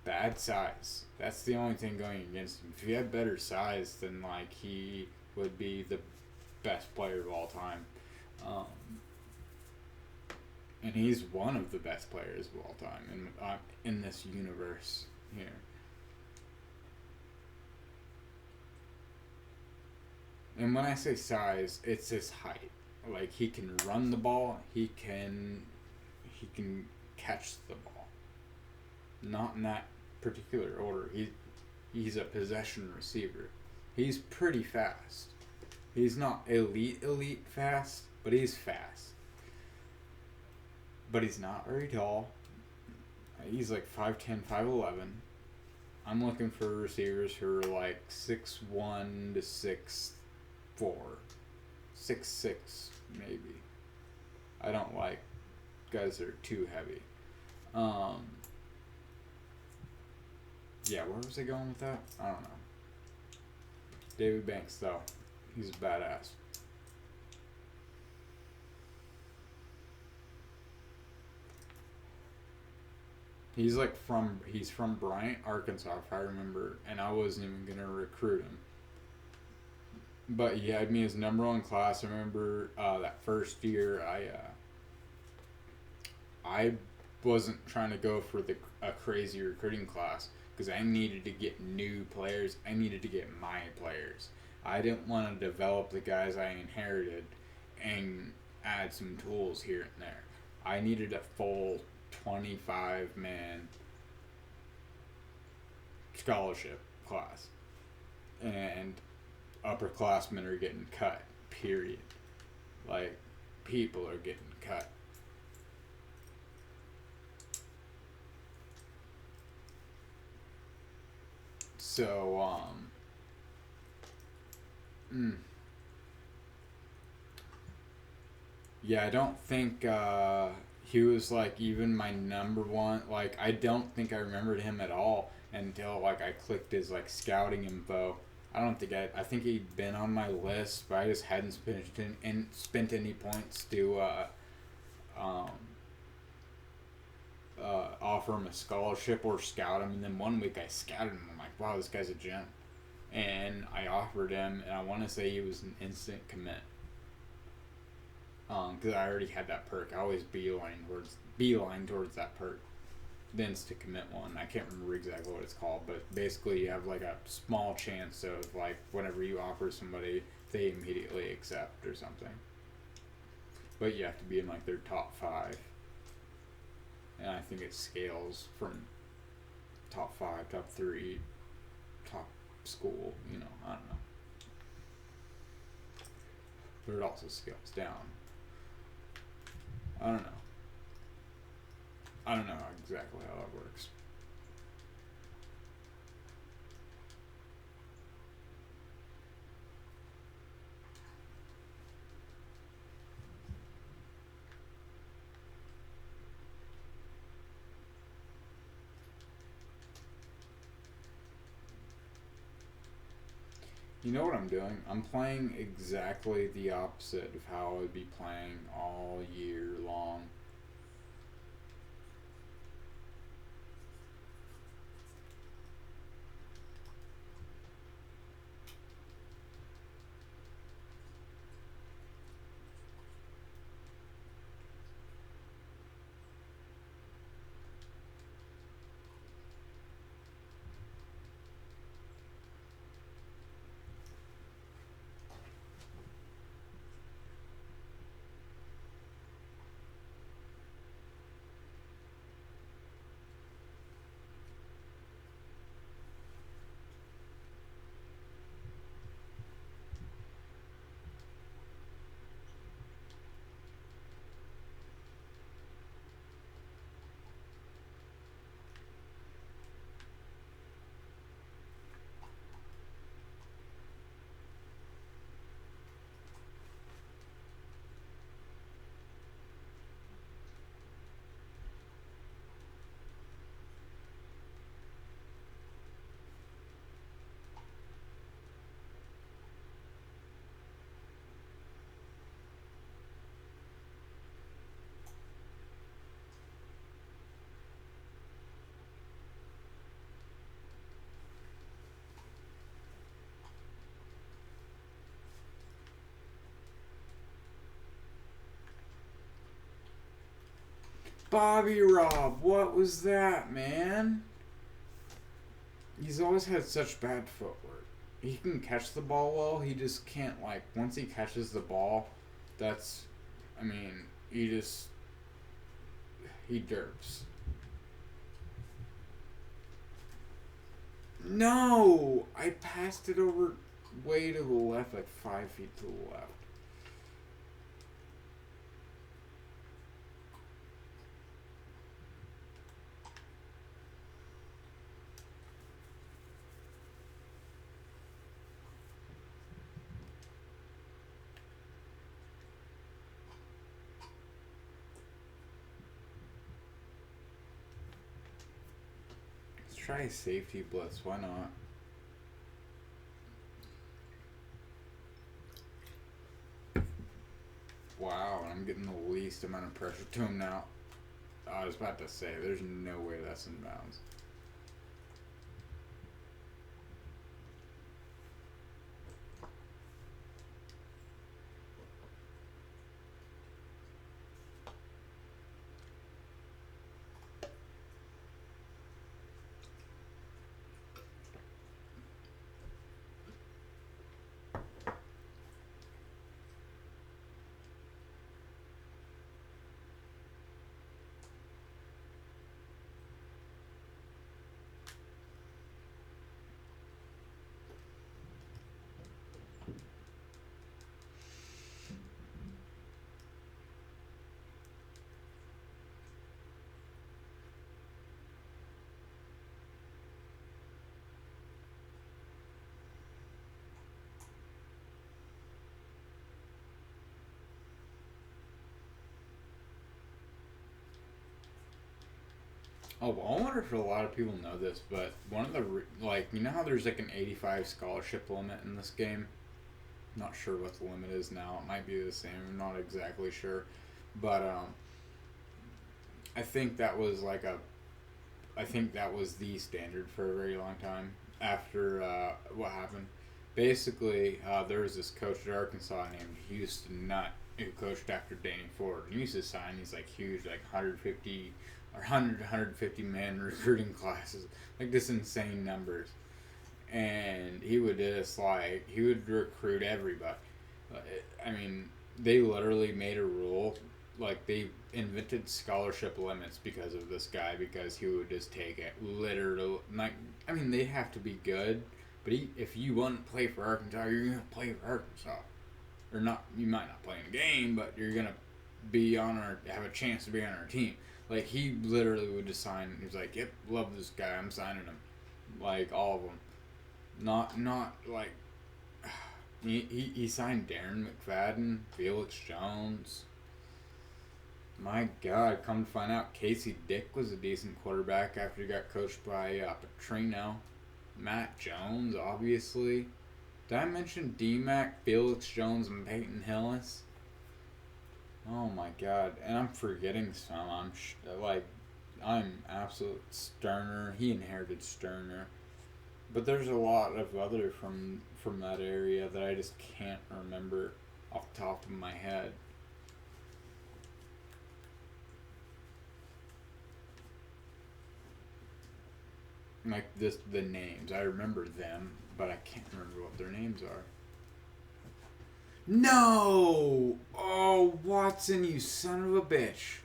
[SPEAKER 1] bad size. That's the only thing going against him. If he had better size, then like he would be the best player of all time. And he's one of the best players of all time in this universe here. And when I say size, it's his height. Like, he can run the ball, he can catch the ball. Not in that particular order. He's a possession receiver. He's pretty fast. He's not elite fast, but he's fast. But he's not very tall. He's like 5'10", 5'11". I'm looking for receivers who are like 6'1" to 6'4", 6'6", maybe. I don't like guys that are too heavy. Yeah, where was I going with that? I don't know. David Banks, though. He's a badass. He's from Bryant, Arkansas, if I remember, and I wasn't even gonna recruit him. But he had me as number 1 class. I remember that first year, I wasn't trying to go for a crazy recruiting class because I needed to get new players. I needed to get my players. I didn't want to develop the guys I inherited and add some tools here and there. I needed a full 25-man scholarship class. And upperclassmen are getting cut, period. Like, people are getting cut. So, yeah, I don't think he was like even my number 1. Like, I don't think I remembered him at all until like I clicked his like scouting info. I think he'd been on my list, but I just hadn't spent any points to offer him a scholarship or scout him. And then one week I scouted him. I'm like, wow, this guy's a gem. And I offered him, and I want to say he was an instant commit. Because I already had that perk. I always beeline towards that perk. The instant commit one. I can't remember exactly what it's called, but basically you have like a small chance of like whenever you offer somebody, they immediately accept or something. But you have to be in like their top 5. And I think it scales from top 5, top 3, top school, I don't know. But it also scales down. I don't know exactly how that works. You know what I'm doing? I'm playing exactly the opposite of how I would be playing all year long. Bobby Rob, what was that, man? He's always had such bad footwork. He can catch the ball well, he just can't, like, once he catches the ball, that's, I mean, he derps. No! I passed it over way to the left, like 5 feet to the left. Let's try a safety blitz, why not? Wow, I'm getting the least amount of pressure to him now. I was about to say, there's no way that's in bounds. Oh, well, I wonder if a lot of people know this, but one of the, like, you know how there's like an 85 scholarship limit in this game? Not sure what the limit is now. It might be the same. I'm not exactly sure. But, I think that was like I think that was the standard for a very long time after, what happened. Basically, there was this coach at Arkansas named Houston Nutt who coached after Danny Ford. And he used to sign these, like, huge, like, 150 or 150 man recruiting classes, like this insane numbers, and he would just like he would recruit everybody. I mean, they literally made a rule, like they invented scholarship limits because of this guy, because he would just take it literally. Like, I mean, they have to be good, but if you want to play for Arkansas, you're gonna play for Arkansas, or not. You might not play in a game, but you're gonna be on our have a chance to be on our team. Like, he literally would just sign. He was like, "Yep, love this guy. I'm signing him." Like, all of them. Not like he signed Darren McFadden, Felix Jones. My God, come to find out, Casey Dick was a decent quarterback after he got coached by Petrino. Matt Jones, obviously. Did I mention D-Mac, Felix Jones, and Peyton Hillis? Oh my god. And I'm forgetting some. I'm absolute Sterner. He inherited Sterner. But there's a lot of other from that area that I just can't remember off the top of my head. Like the names. I remember them, but I can't remember what their names are. No! Oh, Watson, you son of a bitch.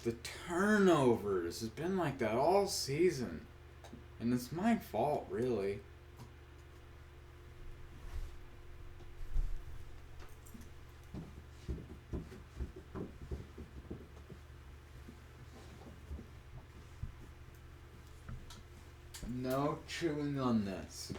[SPEAKER 1] The turnovers has been like that all season. And it's my fault, really. No chewing on this.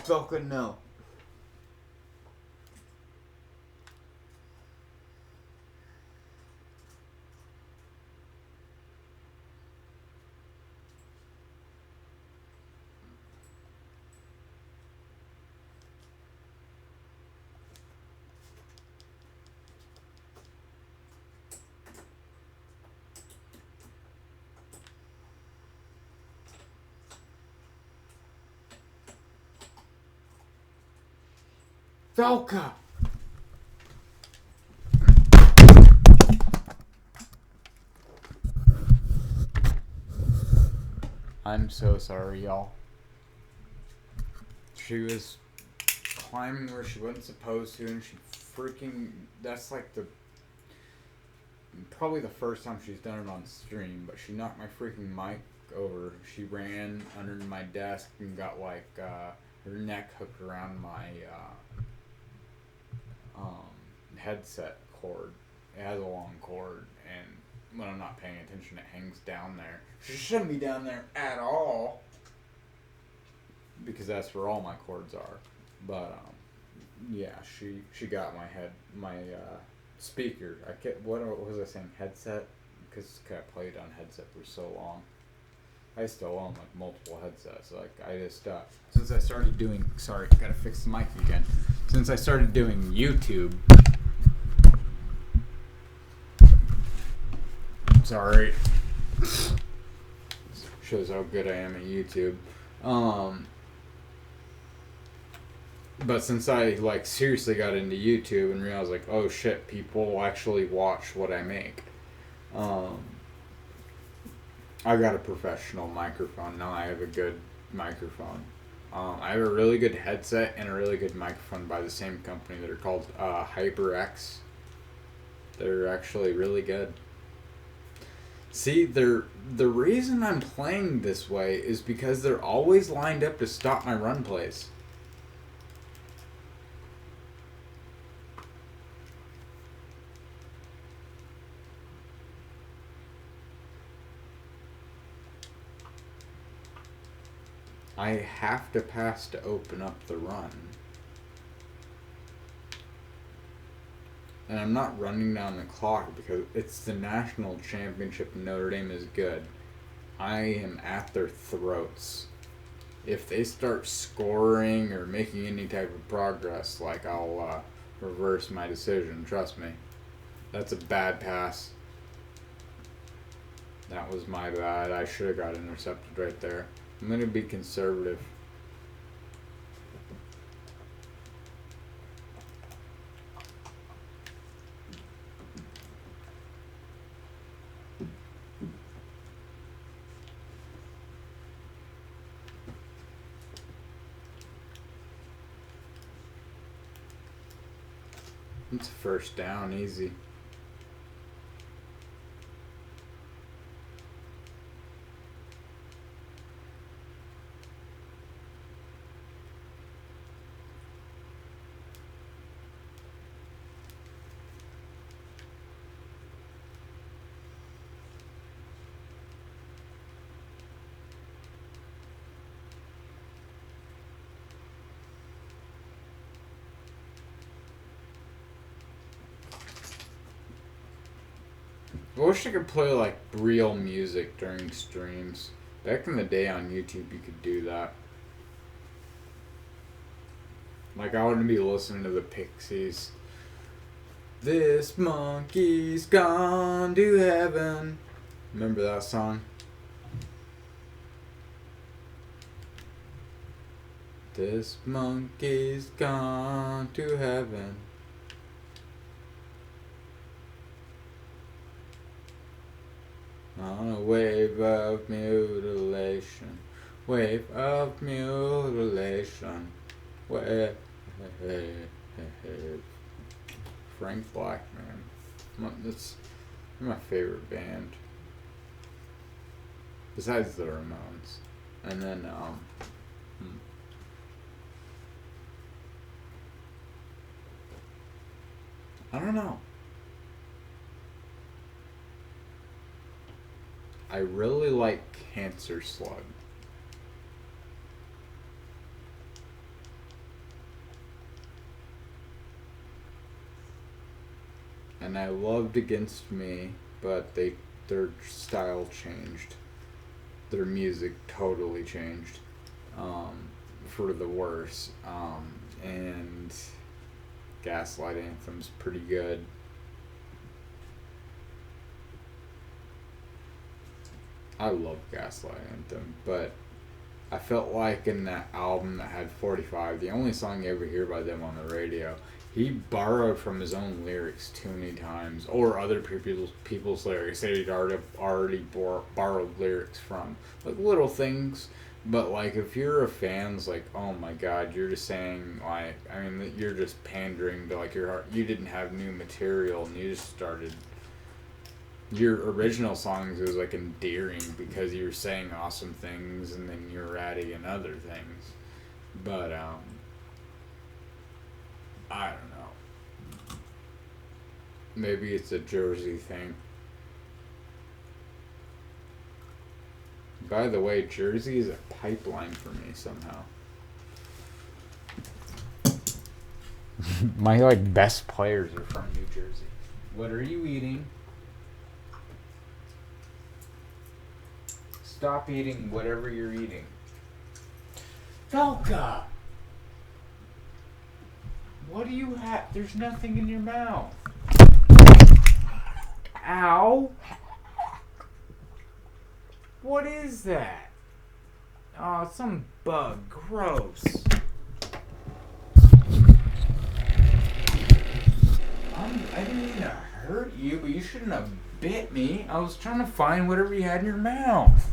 [SPEAKER 1] Velka, no. Velka! I'm so sorry, y'all. She was climbing where she wasn't supposed to, and she freaking... That's like probably the first time she's done it on stream, but she knocked my freaking mic over. She ran under my desk and got like her neck hooked around my headset cord. It has a long cord, and when I'm not paying attention, it hangs down there. She shouldn't be down there at all, because that's where all my cords are. But yeah, she got my speaker. What was I saying? Headset, because I played on headset for so long. I still own like multiple headsets. Like I just since I started doing gotta fix the mic again. Since I started doing YouTube. Sorry. Shows how good I am at YouTube. But since I like seriously got into YouTube and realized like, oh shit, people actually watch what I make. I got a professional microphone now. I have a good microphone. I have a really good headset and a really good microphone by the same company that are called HyperX. They're actually really good. See, the reason I'm playing this way is because they're always lined up to stop my run plays. I have to pass to open up the run. And I'm not running down the clock because it's the national championship and Notre Dame is good. I am at their throats. If they start scoring or making any type of progress, like I'll reverse my decision, trust me. That's a bad pass. That was my bad. I should have got intercepted right there. I'm going to be conservative. It's a first down, easy. I wish I could play like real music during streams. Back in the day on YouTube, you could do that. Like, I wouldn't be listening to the Pixies. This monkey's gone to heaven. Remember that song? This monkey's gone to heaven. On a wave of mutilation. Wave of mutilation. Wave. Frank Black, man. That's my favorite band. Besides the Ramones. And then, I don't know. I really like Cancer Slug. And I loved Against Me, but their style changed. Their music totally changed, for the worse. And Gaslight Anthem's pretty good. I love Gaslight Anthem, but I felt like in that album that had 45, the only song you ever hear by them on the radio, he borrowed from his own lyrics too many times, or other people's lyrics that he'd already borrowed lyrics from. Like, little things, but like, if you're a fan, it's like, oh my god, you're just saying, like, I mean, you're just pandering to, like, your heart. You didn't have new material, and you just started. Your original songs, it was like endearing because you were saying awesome things and then you were adding in other things. But, I don't know. Maybe it's a Jersey thing. By the way, Jersey is a pipeline for me somehow. My, like, best players are from New Jersey. What are you eating? Stop eating whatever you're eating. Velka! What do you have? There's nothing in your mouth. Ow! What is that? Oh, it's some bug. Gross. I didn't mean to hurt you, but you shouldn't have bit me. I was trying to find whatever you had in your mouth.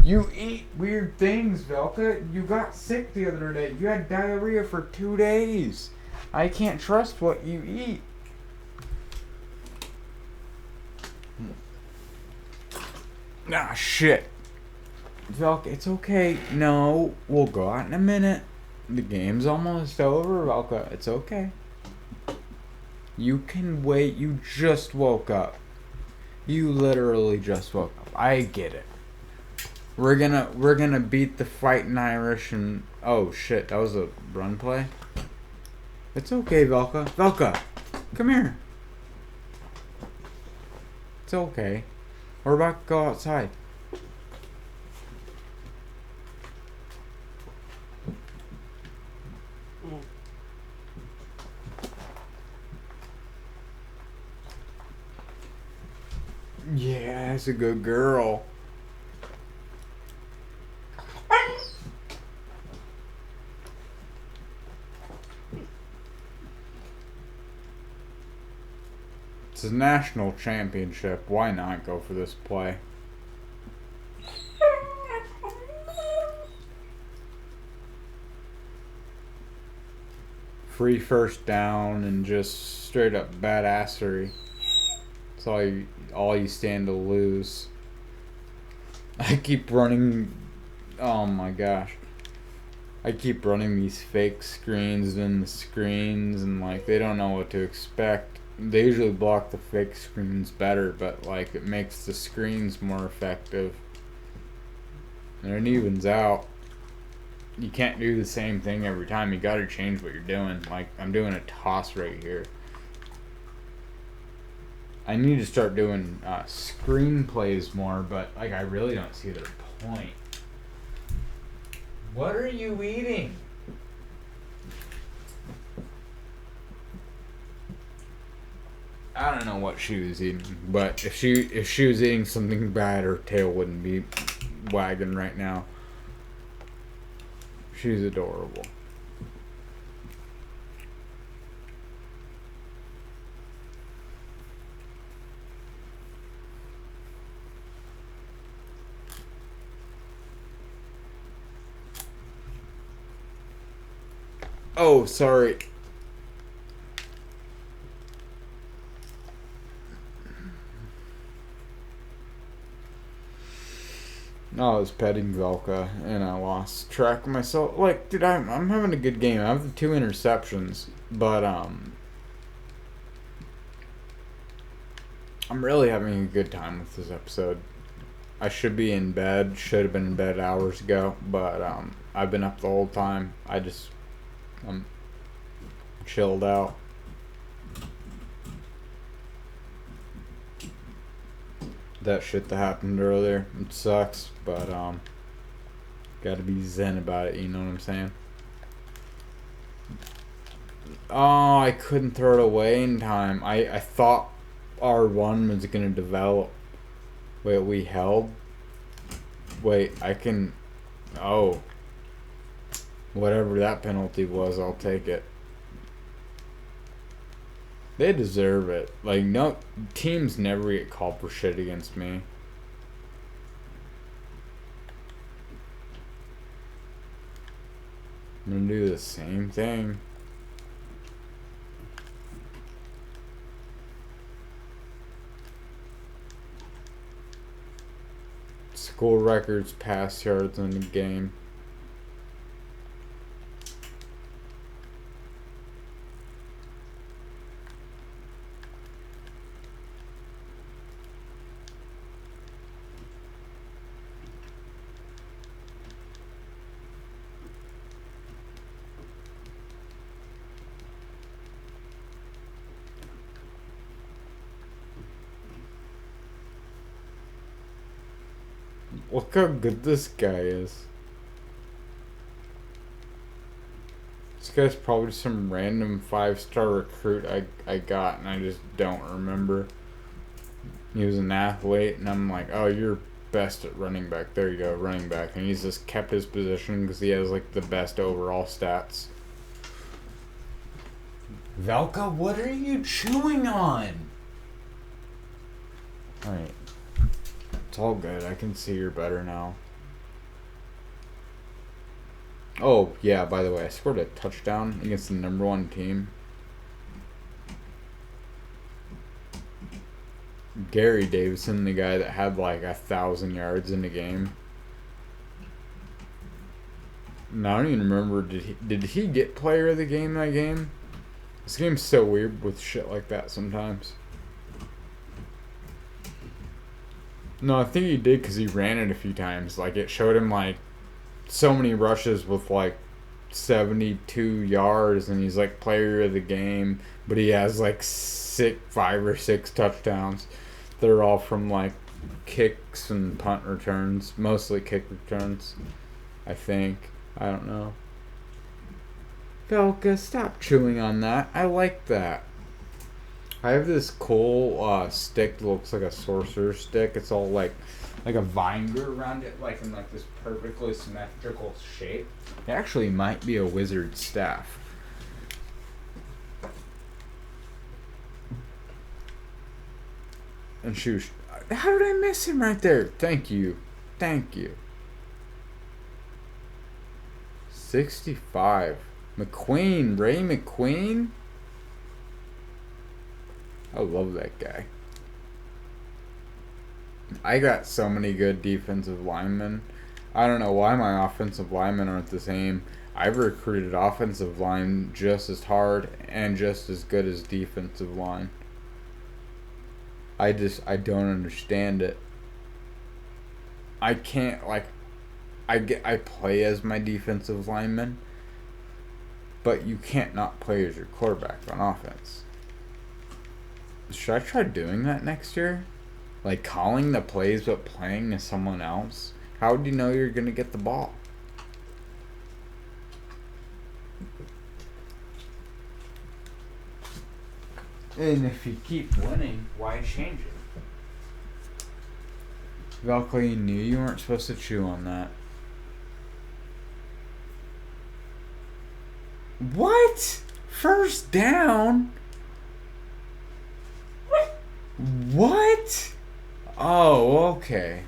[SPEAKER 1] You eat weird things, Velka. You got sick the other day. You had diarrhea for 2 days. I can't trust what you eat. Ah, shit. Velka, it's okay. No, we'll go out in a minute. The game's almost over, Velka. It's okay. You can wait. You just woke up. You literally just woke up. I get it. We're gonna beat the Fighting Irish and oh shit, that was a run play. It's okay, Velka. Velka, come here. It's okay. We're about to go outside. Yeah, that's a good girl. It's a national championship. Why not go for this play? Free first down and just straight up badassery. That's all you stand to lose. I keep running. Oh my gosh. I keep running these fake screens and the screens, and like they don't know what to expect. They usually block the fake screens better, but like it makes the screens more effective. And it evens out. You can't do the same thing every time. You gotta change what you're doing. Like I'm doing a toss right here. I need to start doing screenplays more, but like I really don't see their point. What are you eating? I don't know what she was eating, but if she was eating something bad, her tail wouldn't be wagging right now. She's adorable. Oh, sorry. No, I was petting Velka and I lost track of myself. Like, dude, I'm having a good game. I have the 2 interceptions, but I'm really having a good time with this episode. I should be in bed. Should have been in bed hours ago, but I've been up the whole time. I'm chilled out. That shit that happened earlier, it sucks, but gotta be zen about it, you know what I'm saying? Oh, I couldn't throw it away in time. I thought R1 was gonna develop. Wait, we held? Wait, I can... Oh. Whatever that penalty was, I'll take it. They deserve it. Like, no... Teams never get called for shit against me. I'm gonna do the same thing. School records, pass yards in the game. Look how good this guy is. This guy's probably some random 5-star recruit I got and I just don't remember. He was an athlete and I'm like, oh, you're best at running back. There you go, running back. And he's just kept his position because he has like the best overall stats. Velka, what are you chewing on? Alright. It's all good. I can see you're better now. Oh, yeah, by the way, I scored a touchdown against the #1 team. Gary Davison, the guy that had like 1,000 yards in the game. No, I don't even remember. Did he get player of the game that game? This game's so weird with shit like that sometimes. No, I think he did because he ran it a few times. Like, it showed him, like, so many rushes with, like, 72 yards, and he's, like, player of the game. But he has, like, 5 or 6 touchdowns. They're all from, like, kicks and punt returns. Mostly kick returns, I think. I don't know. Velka, stop chewing on that. I like that. I have this cool stick that looks like a sorcerer's stick. It's all like a vine grew around it, like in like this perfectly symmetrical shape. It actually might be a wizard's staff. And she was... How did I miss him right there? Thank you. Thank you. 65. McQueen. Ray McQueen? I love that guy. I got so many good defensive linemen. I don't know why my offensive linemen aren't the same. I've recruited offensive line just as hard and just as good as defensive line. I don't understand it. I can't, like, I play as my defensive lineman, but you can't not play as your quarterback on offense. Should I try doing that next year? Like calling the plays but playing as someone else? How would you know you're gonna get the ball? And if you keep winning, why change it? Valkyrie, you knew you weren't supposed to chew on that. What? First down? What? Oh, okay.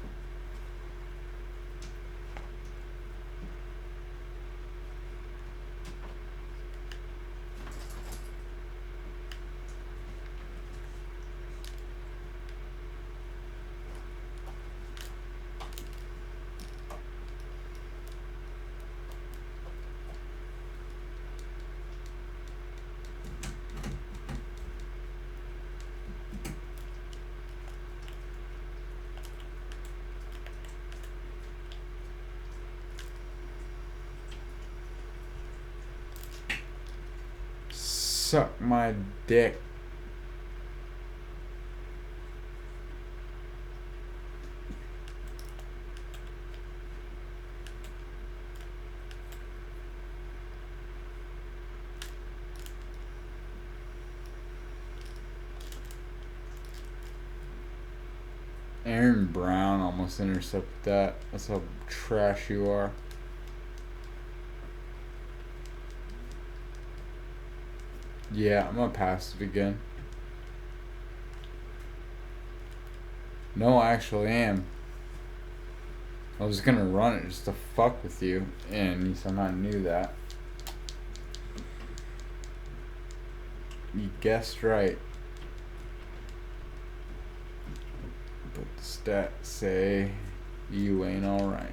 [SPEAKER 1] Suck my dick. Aaron Brown almost intercepted that. That's how trash you are. Yeah, I'm gonna pass it again. No, I actually am. I was gonna run it just to fuck with you, and you somehow knew that. You guessed right. But the stats say you ain't alright.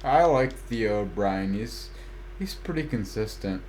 [SPEAKER 1] I like Theo O'Brien. He's pretty consistent.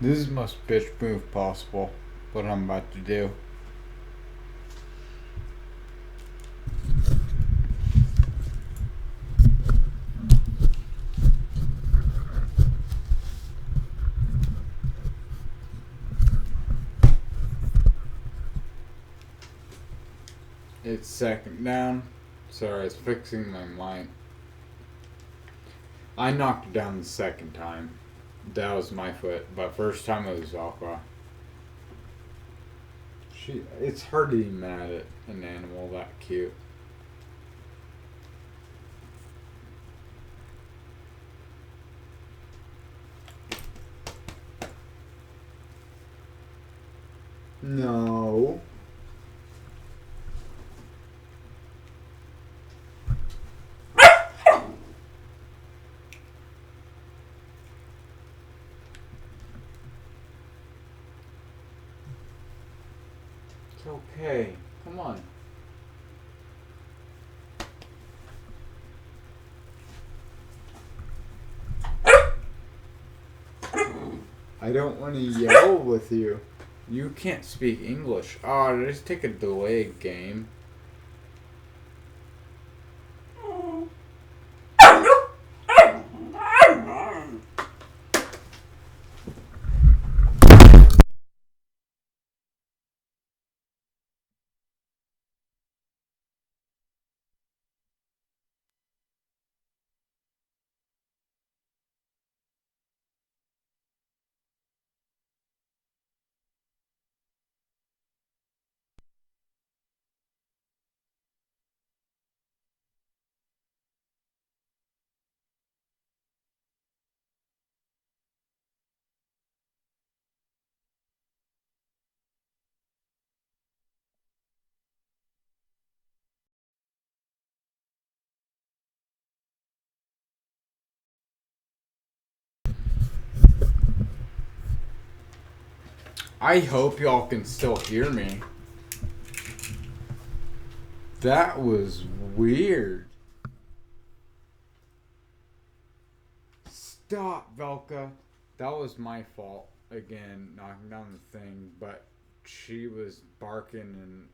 [SPEAKER 1] This is the most bitch move possible. What I'm about to do. It's second down. Sorry, I was fixing my mic. I knocked it down the second time. That was my foot, but first time it was Alpha. It's hard to be mad at an animal that cute. No. It's okay. Come on. I don't want to yell with you. You can't speak English. Oh, just take a delay game. I hope y'all can still hear me. That was weird. Stop, Velka. That was my fault. Again, knocking down the thing, but she was barking and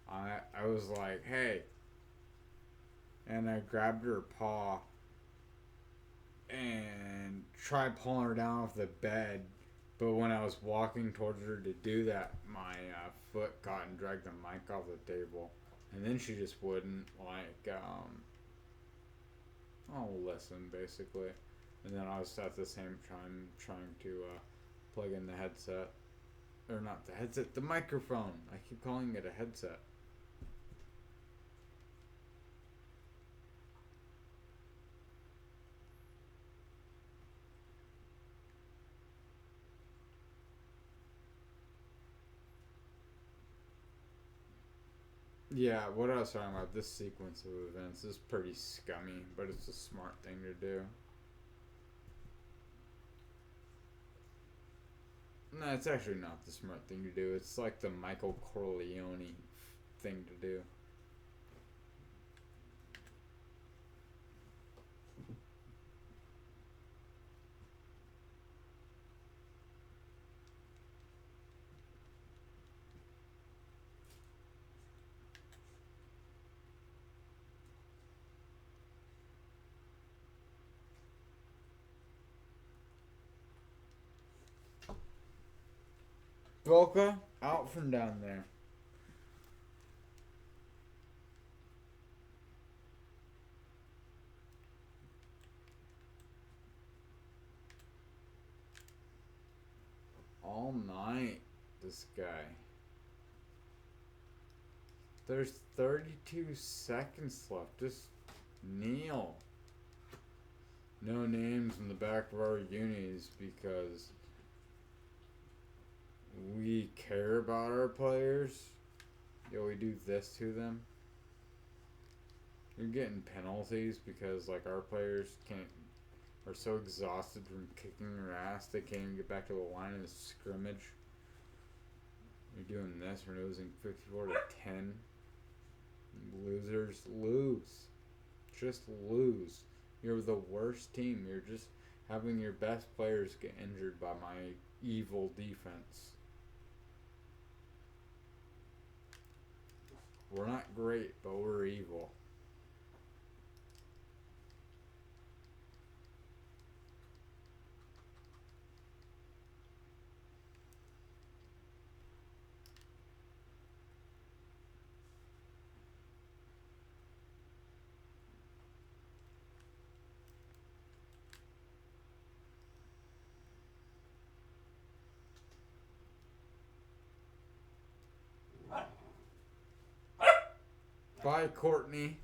[SPEAKER 1] I was like, hey. And I grabbed her paw and tried pulling her down off the bed. But when I was walking towards her to do that, my foot caught and dragged the mic off the table. And then she just wouldn't, listen, basically. And then I was at the same time trying to plug in the headset. Or not the headset, the microphone. I keep calling it a headset. Yeah, what I was talking about, this sequence of events is pretty scummy, but it's a smart thing to do. No, it's actually not the smart thing to do. It's like the Michael Corleone thing to do. Volka, out from down there. All night, this guy. There's 32 seconds left. Just kneel. No names in the back of our unis because we care about our players. Yeah, we do this to them. You're getting penalties because our players are so exhausted from kicking your ass they can't even get back to the line of the scrimmage. You're doing this, we're losing 54-10. Losers lose. Just lose. You're the worst team. You're just having your best players get injured by my evil defense. We're not great, but we're evil. Bye, Courtney.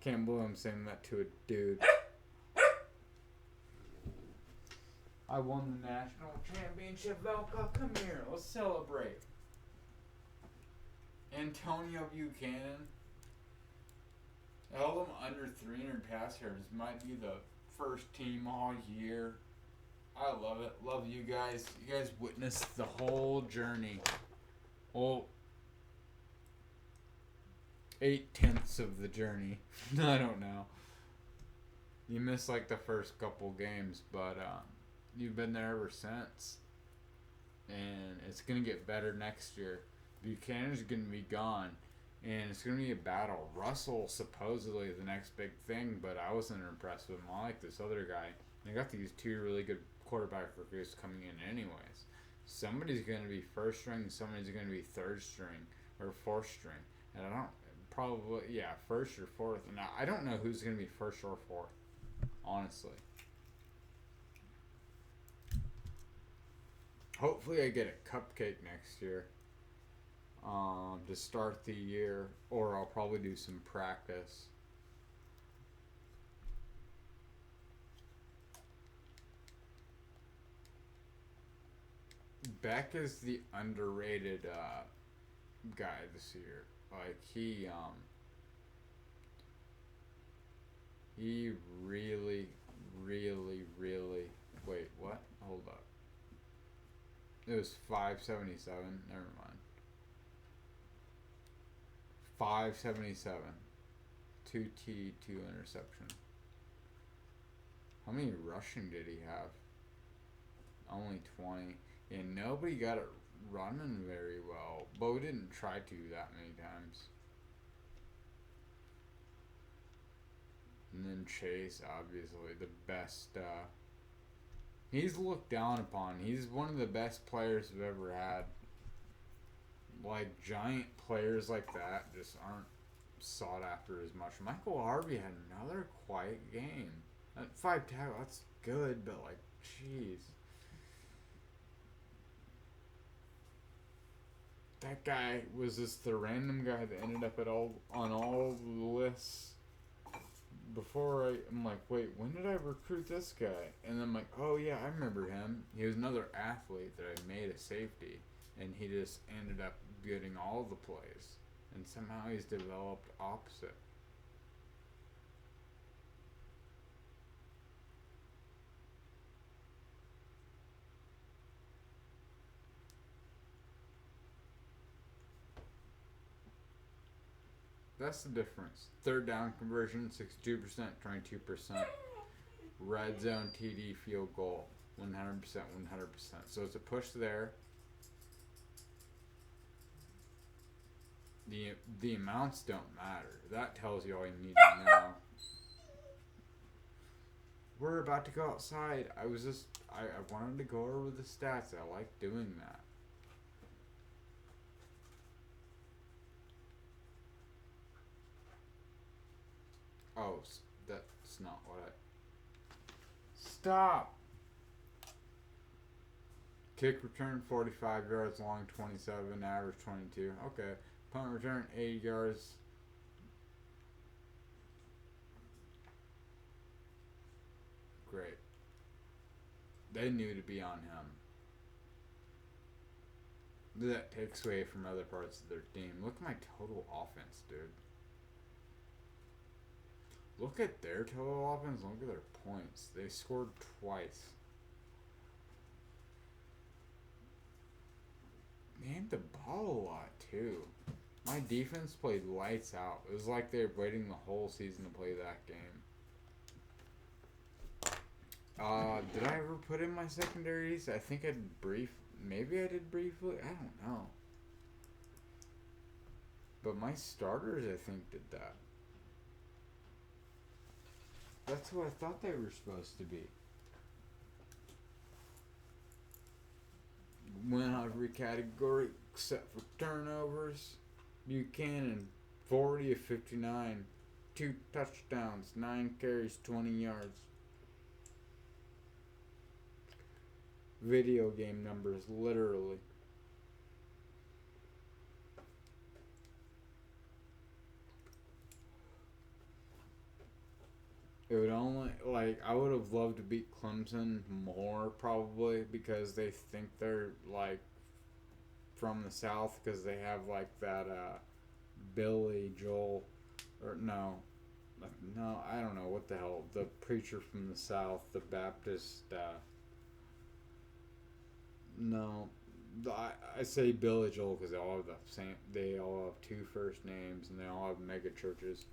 [SPEAKER 1] Can't believe I'm saying that to a dude. I won the national championship, Velka. Come here, let's celebrate. Antonio Buchanan held them under 300 pass yards. Might be the first team all year. I love it. Love you guys. You guys witnessed the whole journey. Well, 8/10 of the journey. I don't know. You missed like the first couple games, but you've been there ever since. And it's going to get better next year. Buchanan's going to be gone. And it's going to be a battle. Russell supposedly the next big thing, but I wasn't impressed with him. I like this other guy. They got these two really good quarterback recruits coming in anyways. Somebody's going to be first string, somebody's going to be third string or fourth string. And I don't, probably, yeah, first or fourth. And I don't know who's going to be first or fourth, honestly. Hopefully I get a cupcake next year to start the year, or I'll probably do some practice. Beck is the underrated guy this year. Like he really, wait, what? Hold up. It was 577. Never mind. 577. 2 T, 2 interception. How many rushing did he have? Only 20. And nobody got it running very well. But we didn't try to that many times. And then Chase, obviously, the best. He's looked down upon. He's one of the best players we've ever had. Like, giant players like that just aren't sought after as much. Michael Harvey had another quiet game. At 5 tackles, that's good, but, like, jeez. That guy was just the random guy that ended up on all the lists. Before I'm like, wait, when did I recruit this guy? And I'm like, oh yeah, I remember him. He was another athlete that I made a safety, and he just ended up getting all the plays. And somehow he's developed opposite. That's the difference. Third down conversion, 62%, 22%. Red zone TD field goal, 100%, 100%. So it's a push there. The amounts don't matter. That tells you all you need to know. We're about to go outside. I wanted to go over the stats. I like doing that. Oh, that's not what I... Stop! Kick return, 45 yards long, 27, average 22. Okay. Punt return, 80 yards. Great. They knew to be on him. That takes away from other parts of their team. Look at my total offense, dude. Look at their total offense. Look at their points. They scored twice. They had the ball a lot, too. My defense played lights out. It was like they were waiting the whole season to play that game. Did I ever put in my secondaries? I think I did maybe I did briefly. I don't know. But my starters, I think, did that. That's who I thought they were supposed to be. Win every category except for turnovers. Buchanan, 40 of 59. 2 touchdowns, 9 carries, 20 yards. Video game numbers, literally. It would only like I would have loved to beat Clemson more probably because they think they're like from the South because they have like that Billy Joel or no, I don't know what the hell, the preacher from the South, the Baptist no, I say Billy Joel because they all have the same, they all have two first names and they all have mega churches.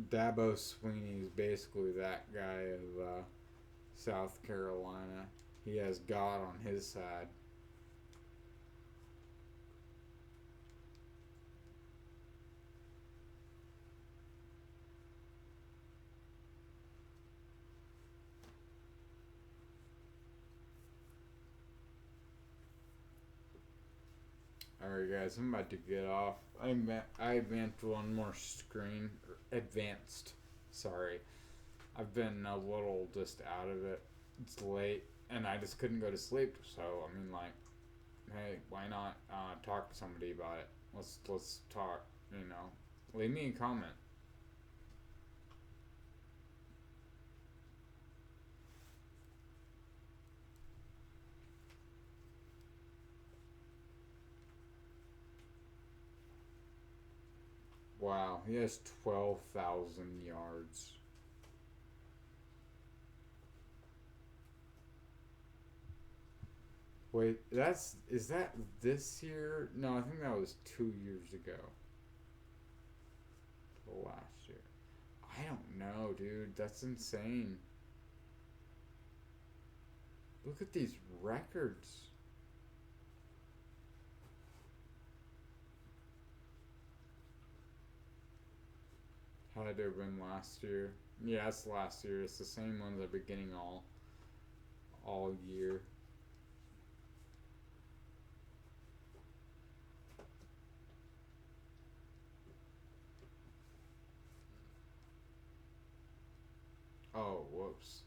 [SPEAKER 1] Dabo Sweeney is basically that guy of South Carolina. He has God on his side. Alright, guys, I'm about to get off. I advanced one more screen. Advanced. Sorry. I've been a little just out of it. It's late, and I just couldn't go to sleep. So I mean, like, hey, why not talk to somebody about it? Let's talk. You know, leave me a comment. Wow, he has 12,000 yards. Wait, is that this year? No, I think that was 2 years ago. Last year. I don't know, dude. That's insane. Look at these records. Had to have been last year. Yeah, it's last year. It's the same ones I've been getting all year. Oh, whoops.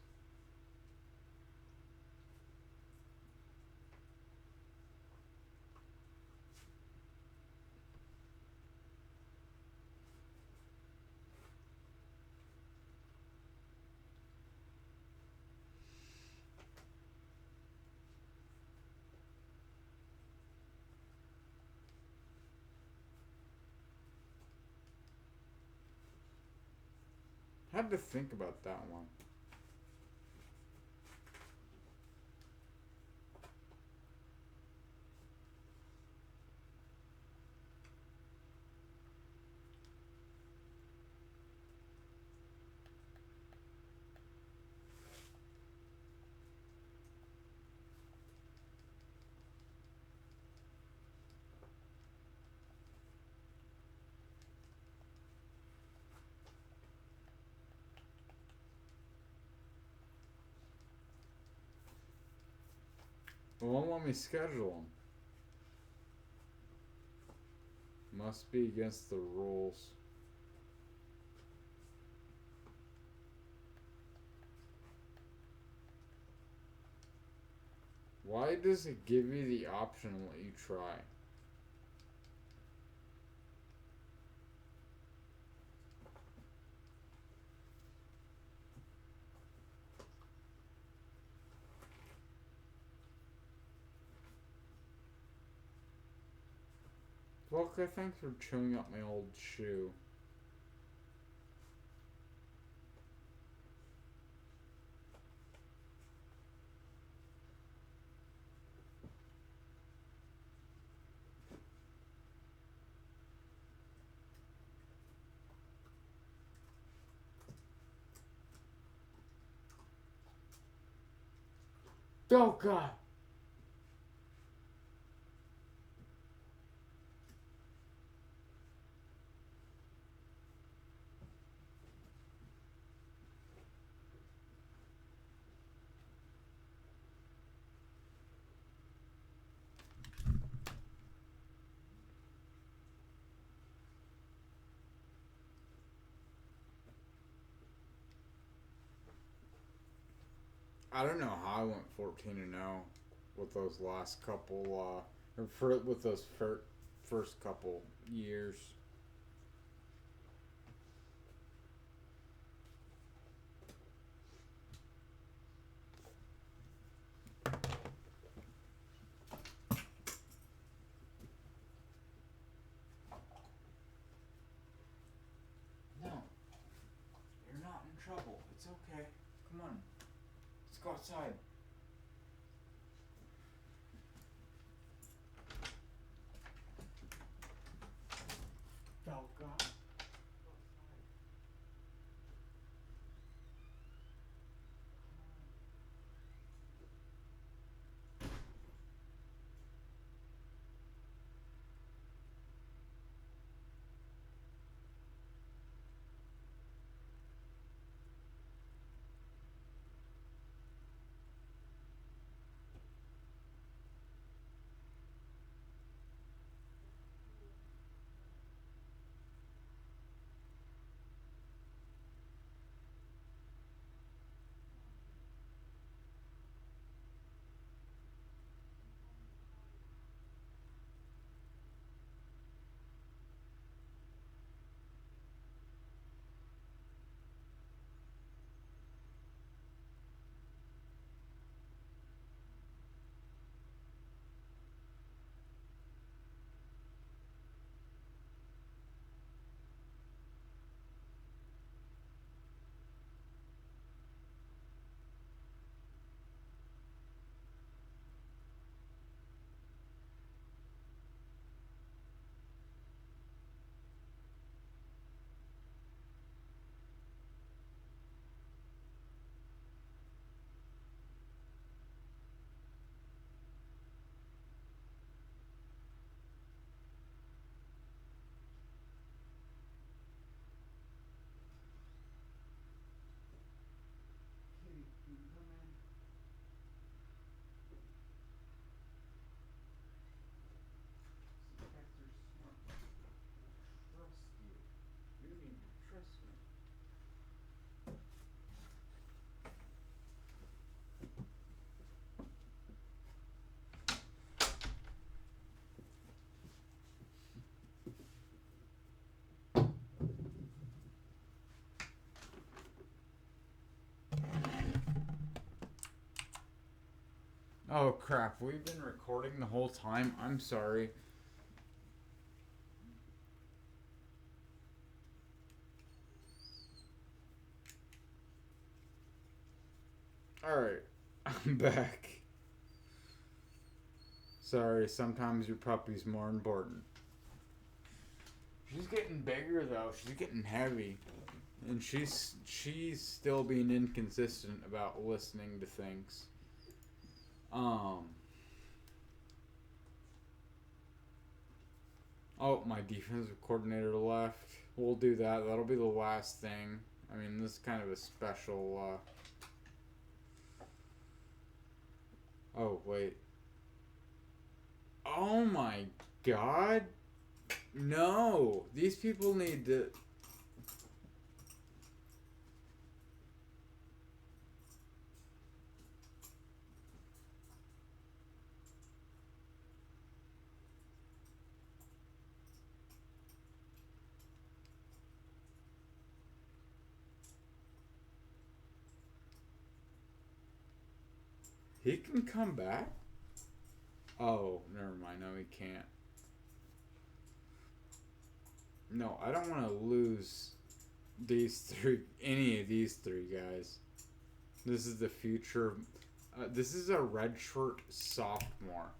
[SPEAKER 1] Had to think about that one. It won't let me schedule them. Must be against the rules. Why does it give you the option and let you try? Well, okay, thanks for chewing up my old shoe. Oh, God! I don't know how I went 14-0 with those last couple, with those first couple years. okay. Come on. Let's go outside. Falcon. Oh crap, we've been recording the whole time. I'm sorry. Alright, I'm back. Sorry, sometimes your puppy's more important. She's getting bigger though, she's getting heavy. And she's still being inconsistent about listening to things. Oh, my defensive coordinator left. We'll do that. That'll be the last thing. I mean, this is kind of a special, Oh, wait. Oh my god. No. These people need to... He can come back? Oh, never mind. No, he can't. No, I don't want to lose any of these three guys. This is the future. This is a red shirt sophomore.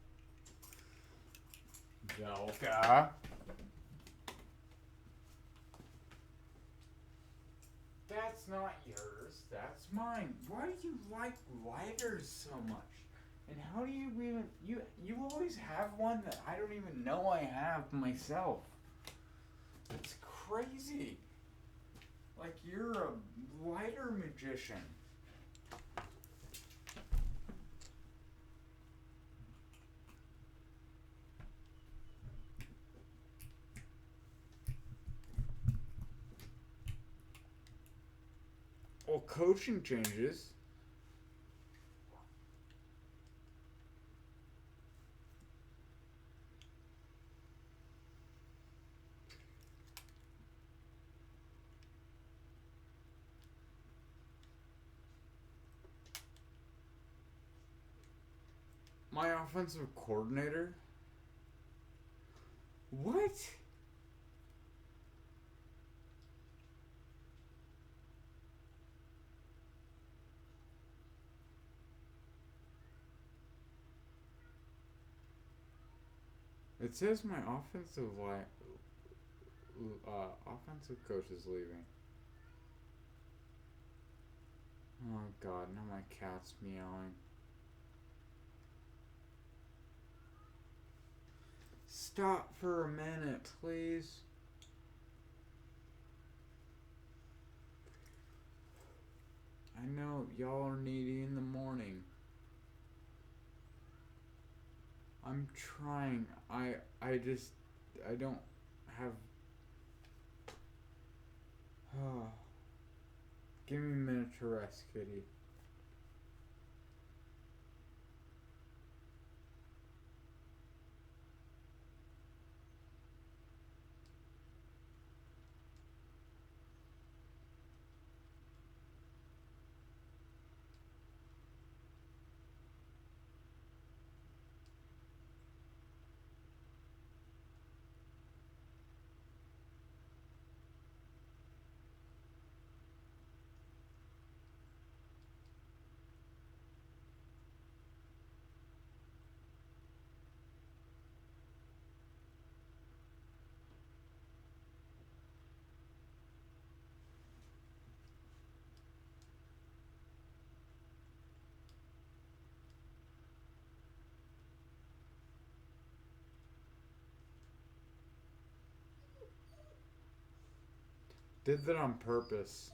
[SPEAKER 1] Ncaa. That's not yours. That's mine. Why do you like lighters so much? And how do you even... You always have one that I don't even know I have myself. It's crazy. Like you're a lighter magician. Well, coaching changes. My offensive coordinator? What? It says my offensive coach is leaving. Oh God, now my cat's meowing. Stop for a minute, please. I know y'all are needy in the morning. I'm trying. I don't have. Oh, give me a minute to rest, kitty. Did that on purpose.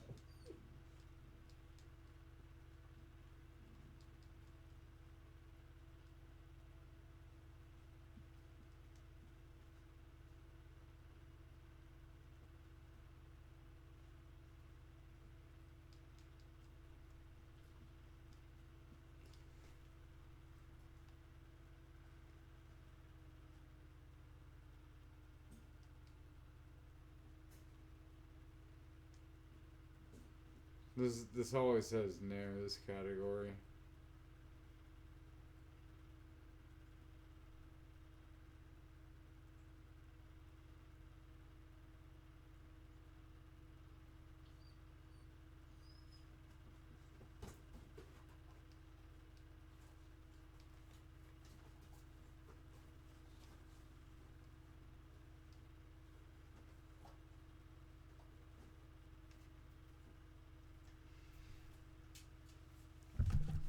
[SPEAKER 1] This always says new, this category.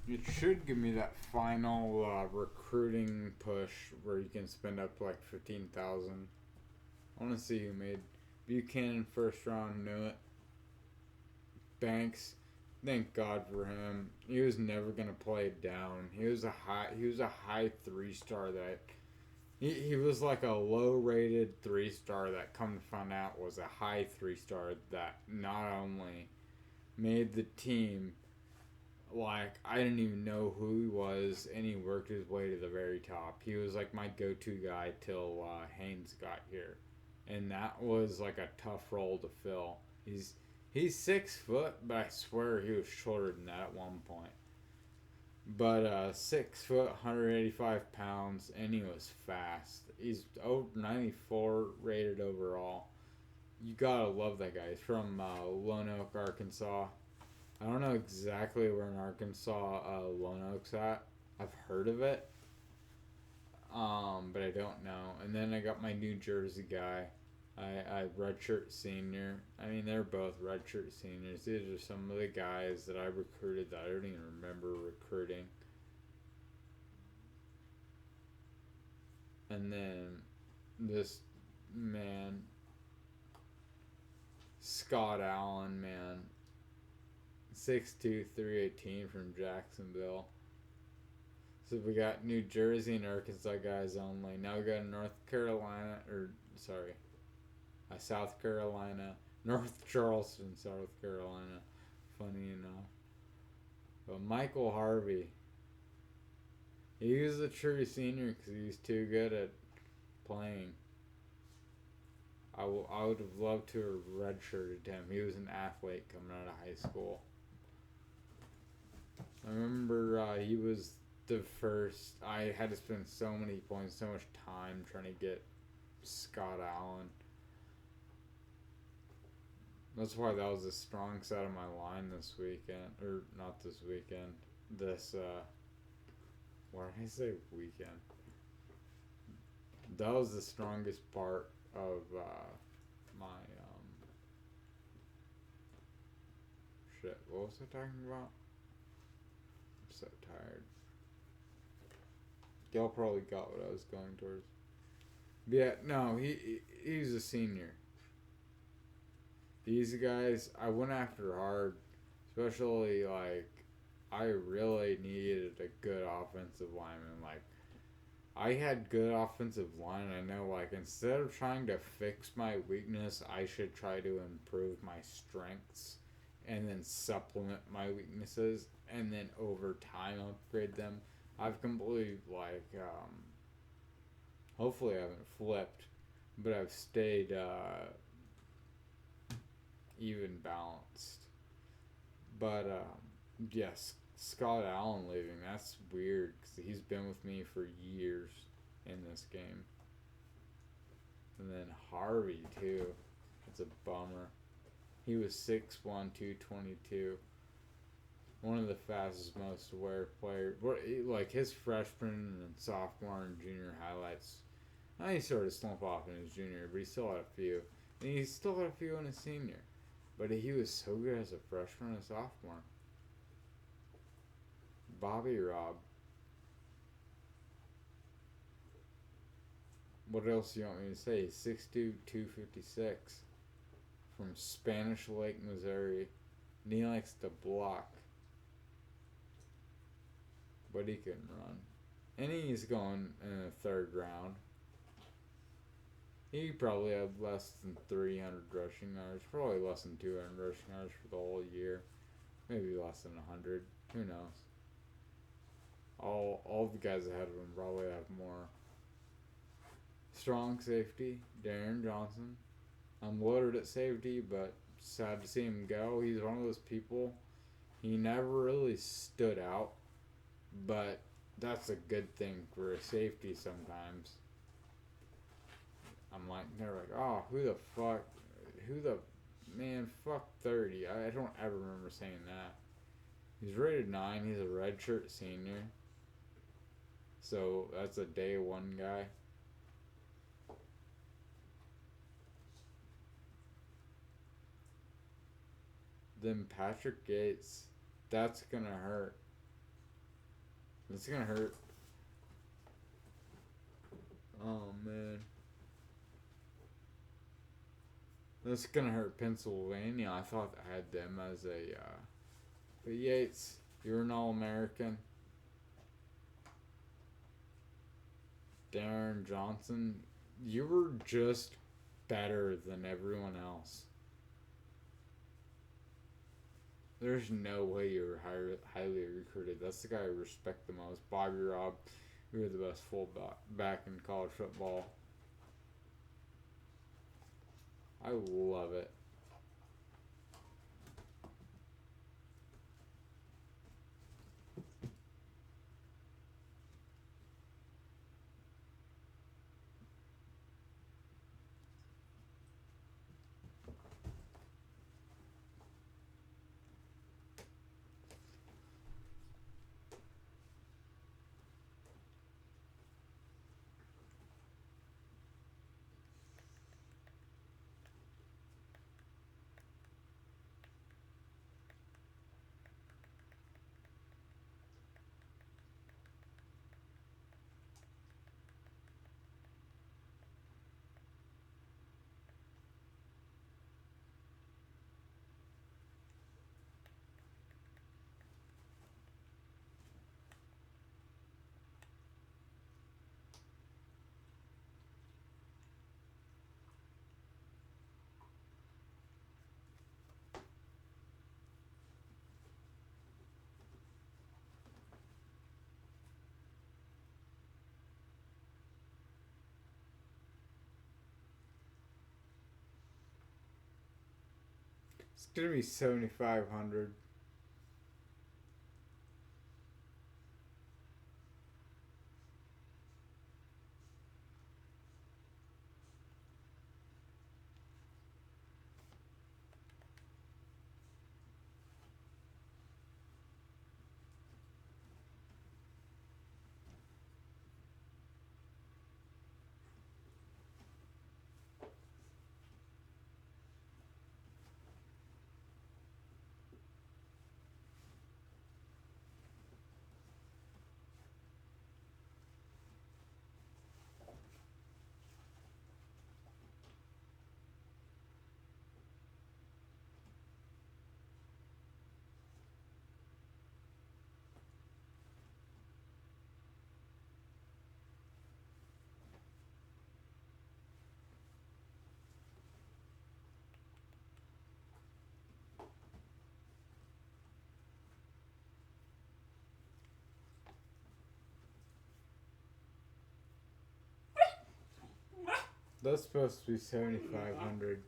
[SPEAKER 1] It should give me that final recruiting push where you can spend up to like 15,000. I want to see who made Buchanan first round. Knew it. Banks, thank God for him. He was never gonna play it down. He was a high 3-star that he was like a low rated 3-star that come to find out was a high 3-star that not only made the team, like I didn't even know who he was, and he worked his way to the very top. He was like my go-to guy till Haynes got here, and that was like a tough role to fill. He's 6 foot, but I swear he was shorter than that at one point. But 6 foot, 185 pounds, and he was fast. He's over 94 rated overall. You gotta love that guy. He's from Lone Oak, Arkansas. I don't know exactly where in Arkansas Lone Oak's at. I've heard of it, but I don't know. And then I got my New Jersey guy. I redshirt senior. I mean, they're both redshirt seniors. These are some of the guys that I recruited that I don't even remember recruiting. And then this man, Scott Allen, man, 6'2", 318 from Jacksonville. So we got New Jersey and Arkansas guys only. Now we got South Carolina, North Charleston, South Carolina. Funny enough. But Michael Harvey, he was a true senior because he was too good at playing. I would have loved to have redshirted him. He was an athlete coming out of high school. I remember he was the first. I had to spend so many points, so much time trying to get Scott Allen. That's why that was a strong set of my line this weekend. Or not this weekend. Why did I say weekend? That was the strongest part of my shit. What was I talking about? I'm so tired. Y'all probably got what I was going towards. Yeah, no, he's a senior. These guys, I went after hard, especially like I really needed a good offensive lineman. Like I had good offensive line. I know, like instead of trying to fix my weakness, I should try to improve my strengths, and then supplement my weaknesses, and then over time upgrade them. I've completely hopefully I haven't flipped, but I've stayed even balanced. But yes, Scott Allen leaving, that's weird because he's been with me for years in this game. And then Harvey too, it's a bummer. He was 6'1", 222. One of the fastest, most aware players. Like his freshman and sophomore and junior highlights. Now he started to slump off in his junior, but he still had a few. And he still had a few in his senior. But he was so good as a freshman and sophomore. Bobby Rob. What else do you want me to say? 6'2", 256. From Spanish Lake, Missouri. And he likes to block. But he can run. And he's going in the third round. He probably had less than 300 rushing yards. Probably less than 200 rushing yards for the whole year. Maybe less than 100. Who knows? All the guys ahead of him probably have more. Strong safety, Darren Johnson. I'm loaded at safety, but sad to see him go. He's one of those people. He never really stood out, but that's a good thing for a safety sometimes. I'm like, they're like, oh, fuck 30. I don't ever remember saying that. He's rated 9. He's a redshirt senior. So that's a day one guy. Then Patrick Gates, that's gonna hurt. It's gonna hurt. Oh man. That's gonna hurt Pennsylvania. I thought I had them as a but Yates, you're an All-American. Darren Johnson, you were just better than everyone else. There's no way you were highly recruited. That's the guy I respect the most. Bobby Rob, you were the best fullback in college football. I love it. It's gonna be 7,500. That's supposed to be 7,500.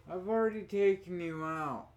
[SPEAKER 1] I've already taken you out.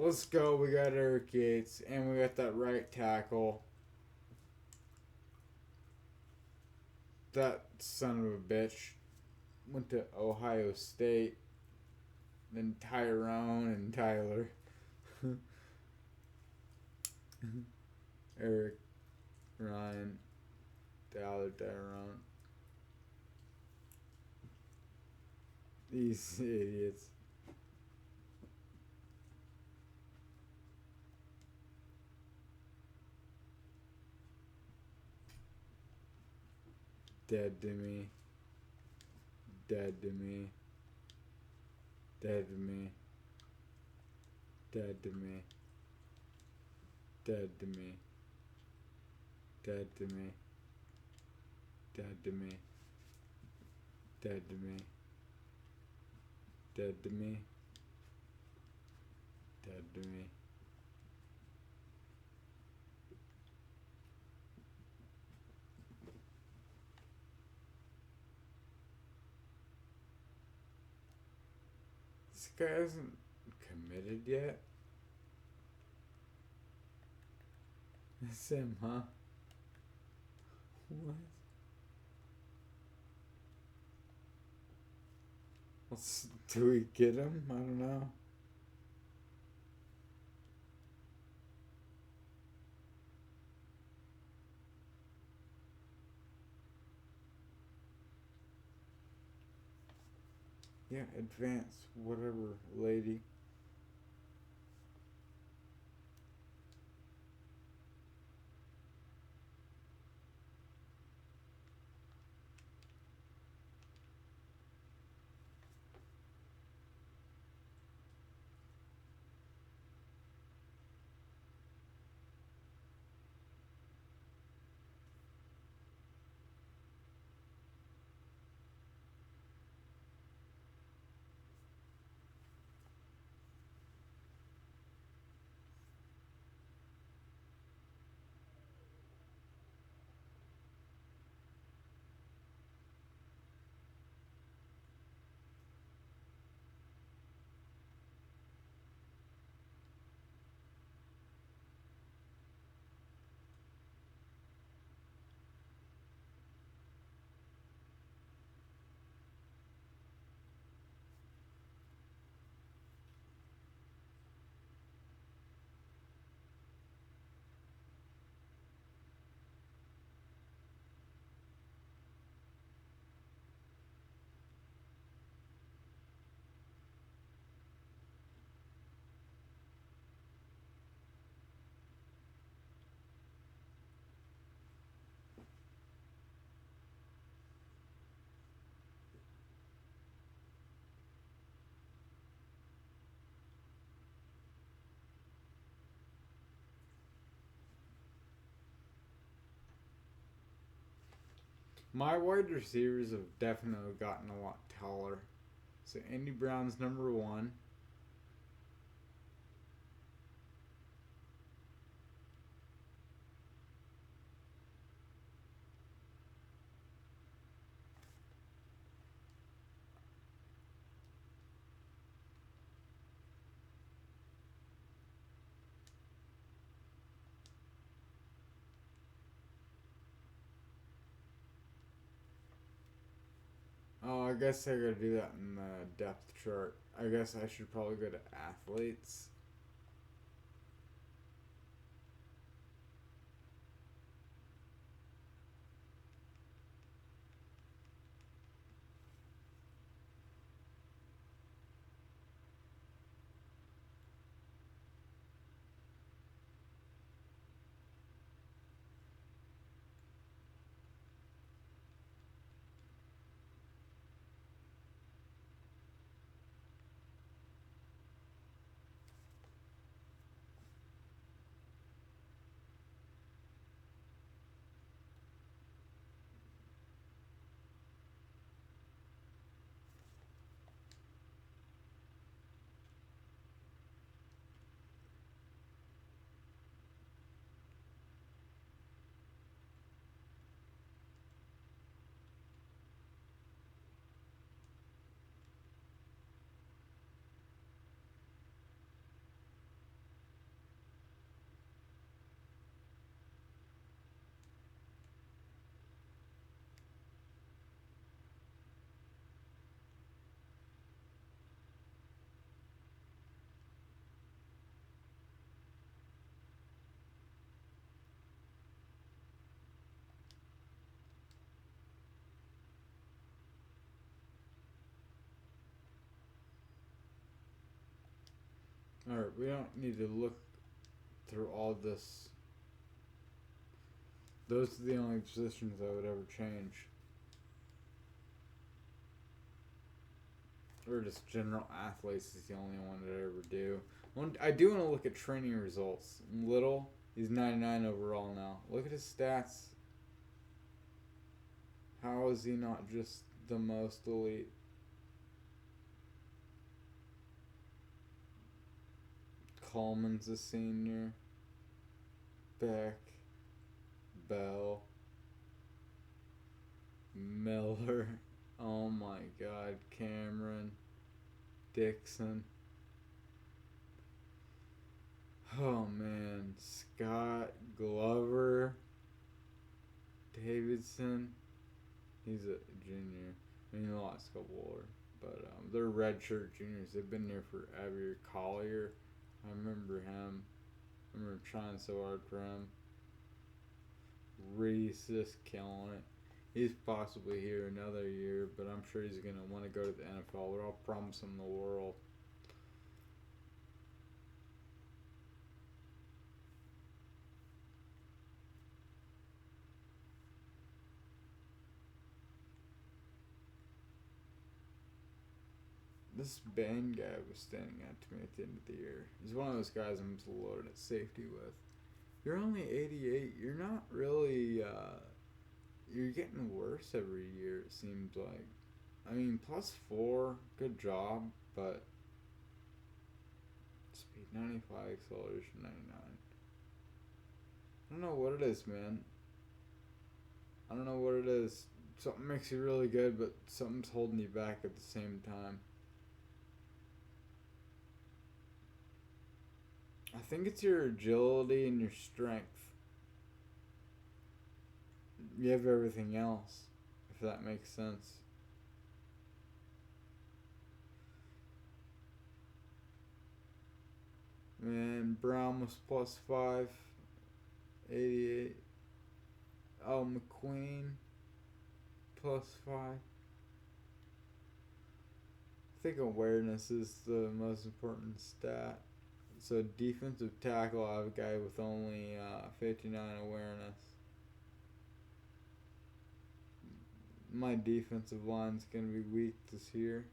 [SPEAKER 1] Let's go. We got Eric Yates, and we got that right tackle. That son of a bitch went to Ohio State. Then Tyrone and Tyler. Eric, Ryan, Tyler, Tyrone. These idiots. Dead to me. Dead to me. Dead to me. Dead to me. Dead to me. Dead to me. Dead to me. Dead to me. Dead to me. Dead to me. This guy isn't committed yet. That's him, huh? What? Do we get him? I don't know. Yeah, advance, whatever, lady. My wide receivers have definitely gotten a lot taller. So Andy Brown's number one. Oh, I guess I gotta do that in the depth chart. I guess I should probably go to athletes. Alright, we don't need to look through all this. Those are the only positions I would ever change. Or just general athletes is the only one that I ever do. I do want to look at training results. Little, he's 99 overall now. Look at his stats. How is he not just the most elite? Coleman's a senior. Beck. Bell. Miller. Oh my god. Cameron. Dixon. Oh man. Scott. Glover. Davidson. He's a junior. I mean, the last couple are. But they're redshirt juniors. They've been there forever. Collier. I remember him. I remember trying so hard for him. Reese just killing it. He's possibly here another year, but I'm sure he's going to want to go to the NFL. We're all promising the world. This band guy was standing out to me at the end of the year. He's one of those guys I'm just loaded at safety with. You're only 88. You're not really, you're getting worse every year, it seems like. I mean, +4, good job, but speed 95, acceleration 99. I don't know what it is, man. I don't know what it is. Something makes you really good, but something's holding you back at the same time. I think it's your agility and your strength. You have everything else, if that makes sense. Man, Brown was +5, 88. Oh, McQueen, +5. I think awareness is the most important stat. So defensive tackle, I have a guy with only 59 awareness. My defensive line's going to be weak this year.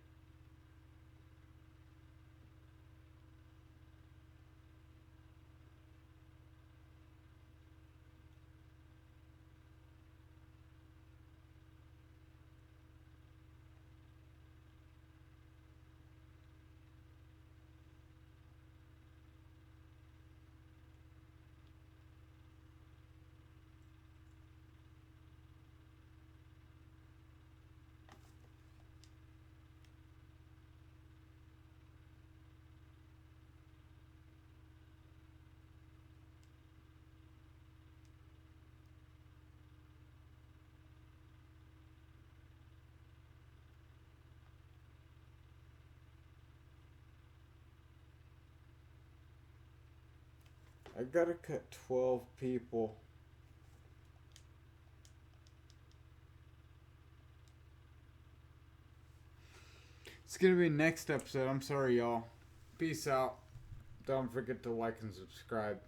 [SPEAKER 1] I gotta cut 12 people. It's gonna be next episode. I'm sorry, y'all. Peace out. Don't forget to like and subscribe.